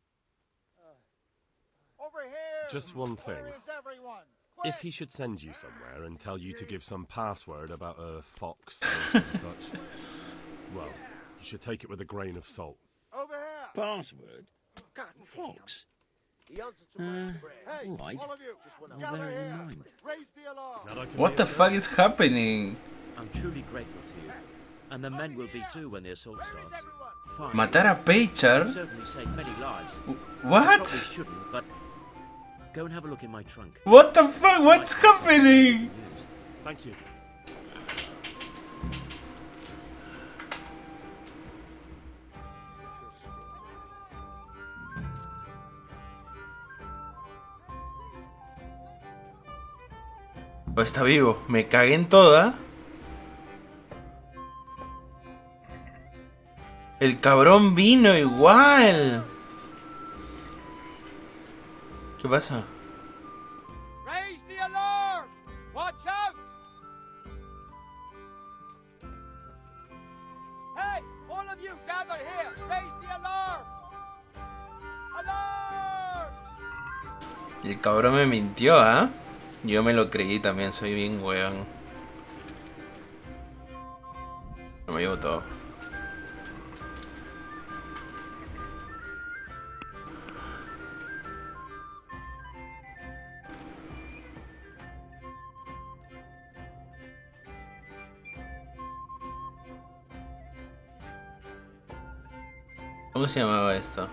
Over here! Just one thing. Where is everyone? If he should send you somewhere and tell you to give some password about a fox or some such, well, you should take it with a grain of salt. Over here! Password? God, fox. Right. I'll bear it in mind. What the fuck is happening? I'm truly grateful to you. And the men will be too when the assault starts. Fine. Matar a Pachar? It'll certainly save many lives. What? I probably shouldn't, but go and have a look in my trunk. What the fuck? What's happening? Thank you. O está vivo. Me cagué en toda. El cabrón vino igual. ¿Qué pasa? Raise the alarm! Watch out! Hey, all of you gather here! Raise the alarm! Alarm! El cabrón me mintió, ¿ah? ¿Eh? Yo me lo creí también, soy bien weón. No me llevo todo. ¿Cómo se llamaba esto?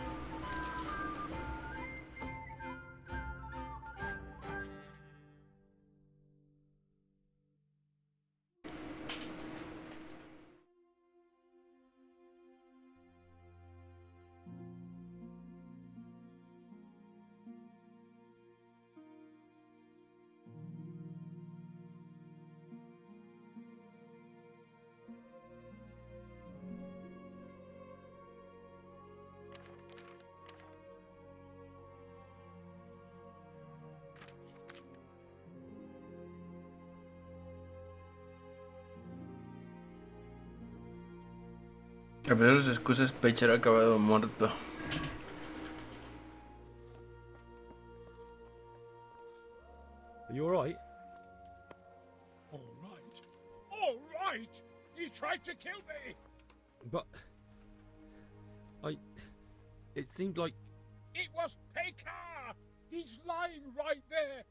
A pesar de sus excusas, Pachar ha acabado muerto. Are you alright? All right. All right! He tried to kill me! But... It seemed like... It was Pekar! He's lying right there!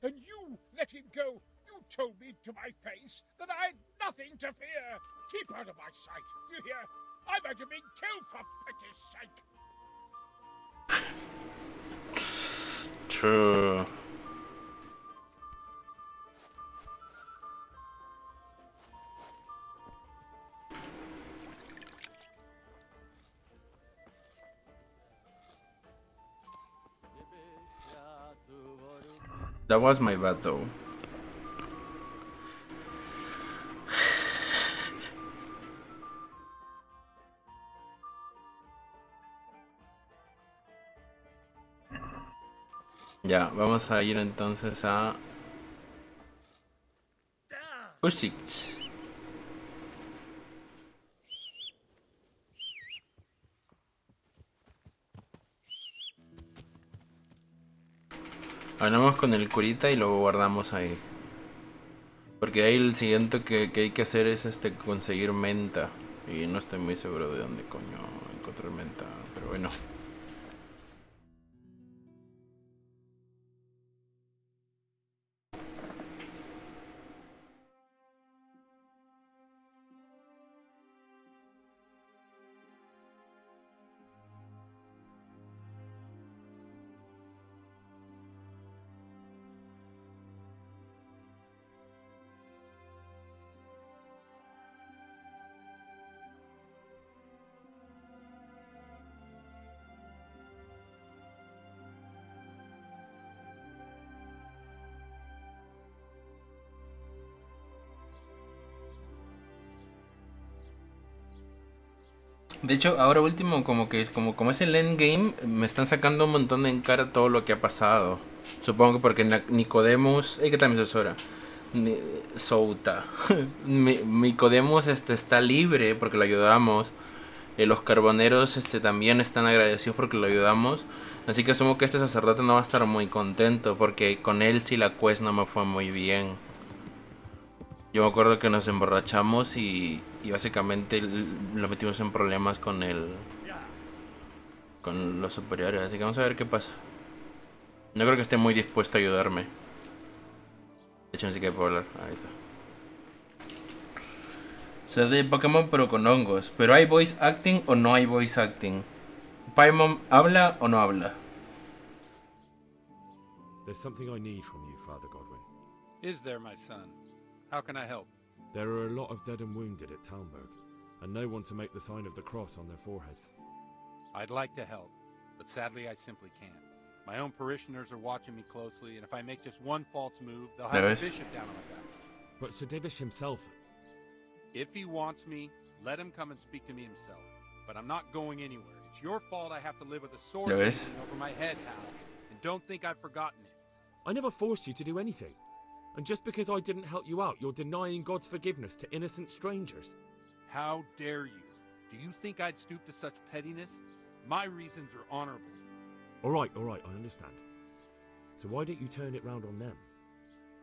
And you let him go! You told me to my face that I had nothing to fear! Keep out of my sight, you hear? I might have been killed for pity's sake! True. That was my battle. Ya, vamos a ir entonces a Ushich. Hablamos con el curita y lo guardamos ahí. Porque ahí el siguiente que hay que hacer es conseguir menta. Y no estoy muy seguro de dónde coño encontrar menta. Pero bueno. De hecho, ahora último, como es el endgame, me están sacando un montón de en cara todo lo que ha pasado. Supongo que porque Nicodemus... ¿Qué tal, mi asesora? Souta. Nicodemus está libre porque lo ayudamos. Los carboneros también están agradecidos porque lo ayudamos. Así que asumo que este sacerdote no va a estar muy contento porque con él sí la quest no me fue muy bien. Yo me acuerdo que nos emborrachamos y básicamente lo metimos en problemas con los superiores. Así que vamos a ver qué pasa. No creo que esté muy dispuesto a ayudarme. De hecho, no sé qué puedo hablar. Ahí está. Se de Pokémon pero con hongos. ¿Pero hay voice acting o no hay voice acting? ¿Paimon habla o no habla? There's something I need from you, Father Godwin. Is there, my son? How can I help? There are a lot of dead and wounded at Talmberg, and no one to make the sign of the cross on their foreheads. I'd like to help, but sadly I simply can't. My own parishioners are watching me closely, and if I make just one false move, they'll have the bishop down on my back. But Sir Divish himself... If he wants me, let him come and speak to me himself. But I'm not going anywhere. It's your fault I have to live with a sword hanging over my head, Hal. And don't think I've forgotten it. I never forced you to do anything. And just because I didn't help you out, you're denying God's forgiveness to innocent strangers. How dare you? Do you think I'd stoop to such pettiness? My reasons are honorable. All right, I understand. So why don't you turn it round on them?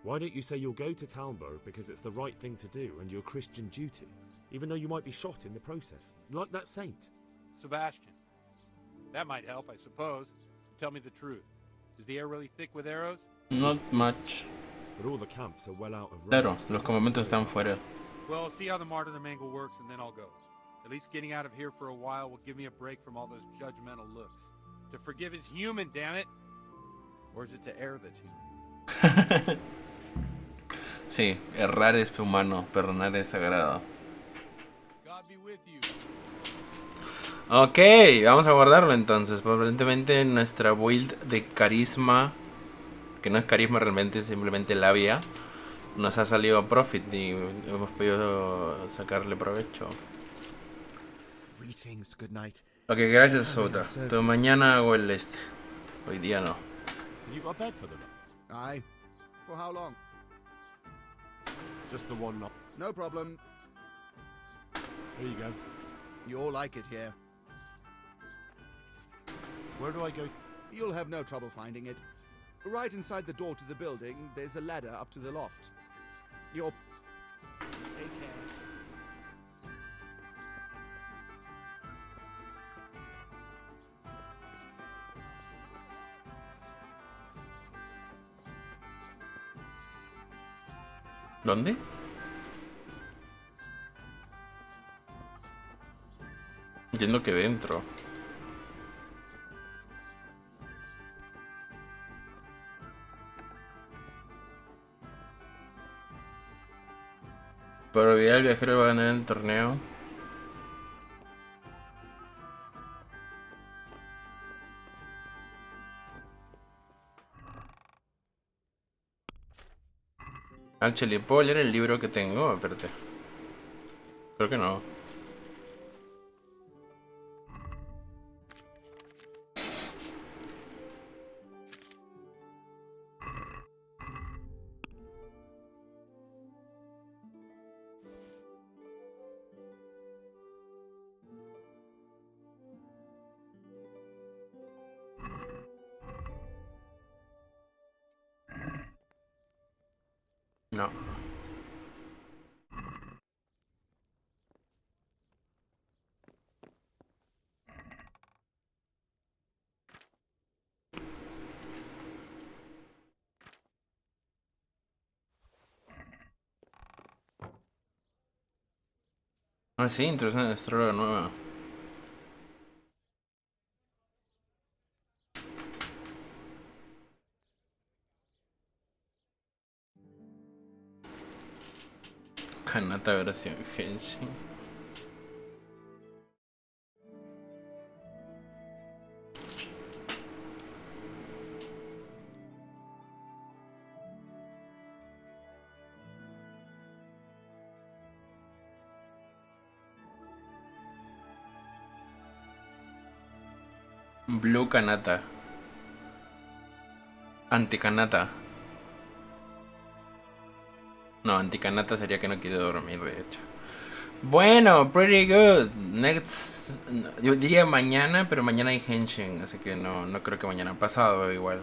Why don't you say you'll go to Talmberg because it's the right thing to do and your Christian duty, even though you might be shot in the process, like that saint? Sebastian. That might help, I suppose. Tell me the truth. Is the air really thick with arrows? Not much. But all the camps are well out of range. Claro, los campamentos están fuera. Well, I'll see how the martyrdom angle works and then I'll go. At least getting out of here for a while will give me a break from all those judgmental looks. To forgive is human, damn it! Or is it to err that's human? Sí, errar es humano, perdonar es sagrado. God be with you. Ok, vamos a guardarlo entonces. Aparentemente nuestra build de carisma, que no es carisma realmente, es simplemente labia, nos ha salido profit y hemos podido sacarle provecho. Greetings, good night. Ok, gracias Sota. Entonces mañana hago el este. Hoy día no. You got a bed for them? Aye. For how long? Just the one night. No problem. There you go. You'll like it here. Where do I go? You'll have no trouble finding it. Right inside the door to the building, there's a ladder up to the loft. Take care. ¿Dónde? Entiendo que dentro. Probabilidad el viajero va a ganar el torneo. Actually, ¿puedo leer el libro que tengo? Espérate. Creo que no. No. Ah, sí, interesante, astróloga nueva. Kanata versión Henshin. Blue Kanata. Antikanata. No, anticanata sería que no quiere dormir, de hecho. Bueno, pretty good. Next. Yo diría mañana, pero mañana hay Henshin, así que no creo que mañana. Pasado igual.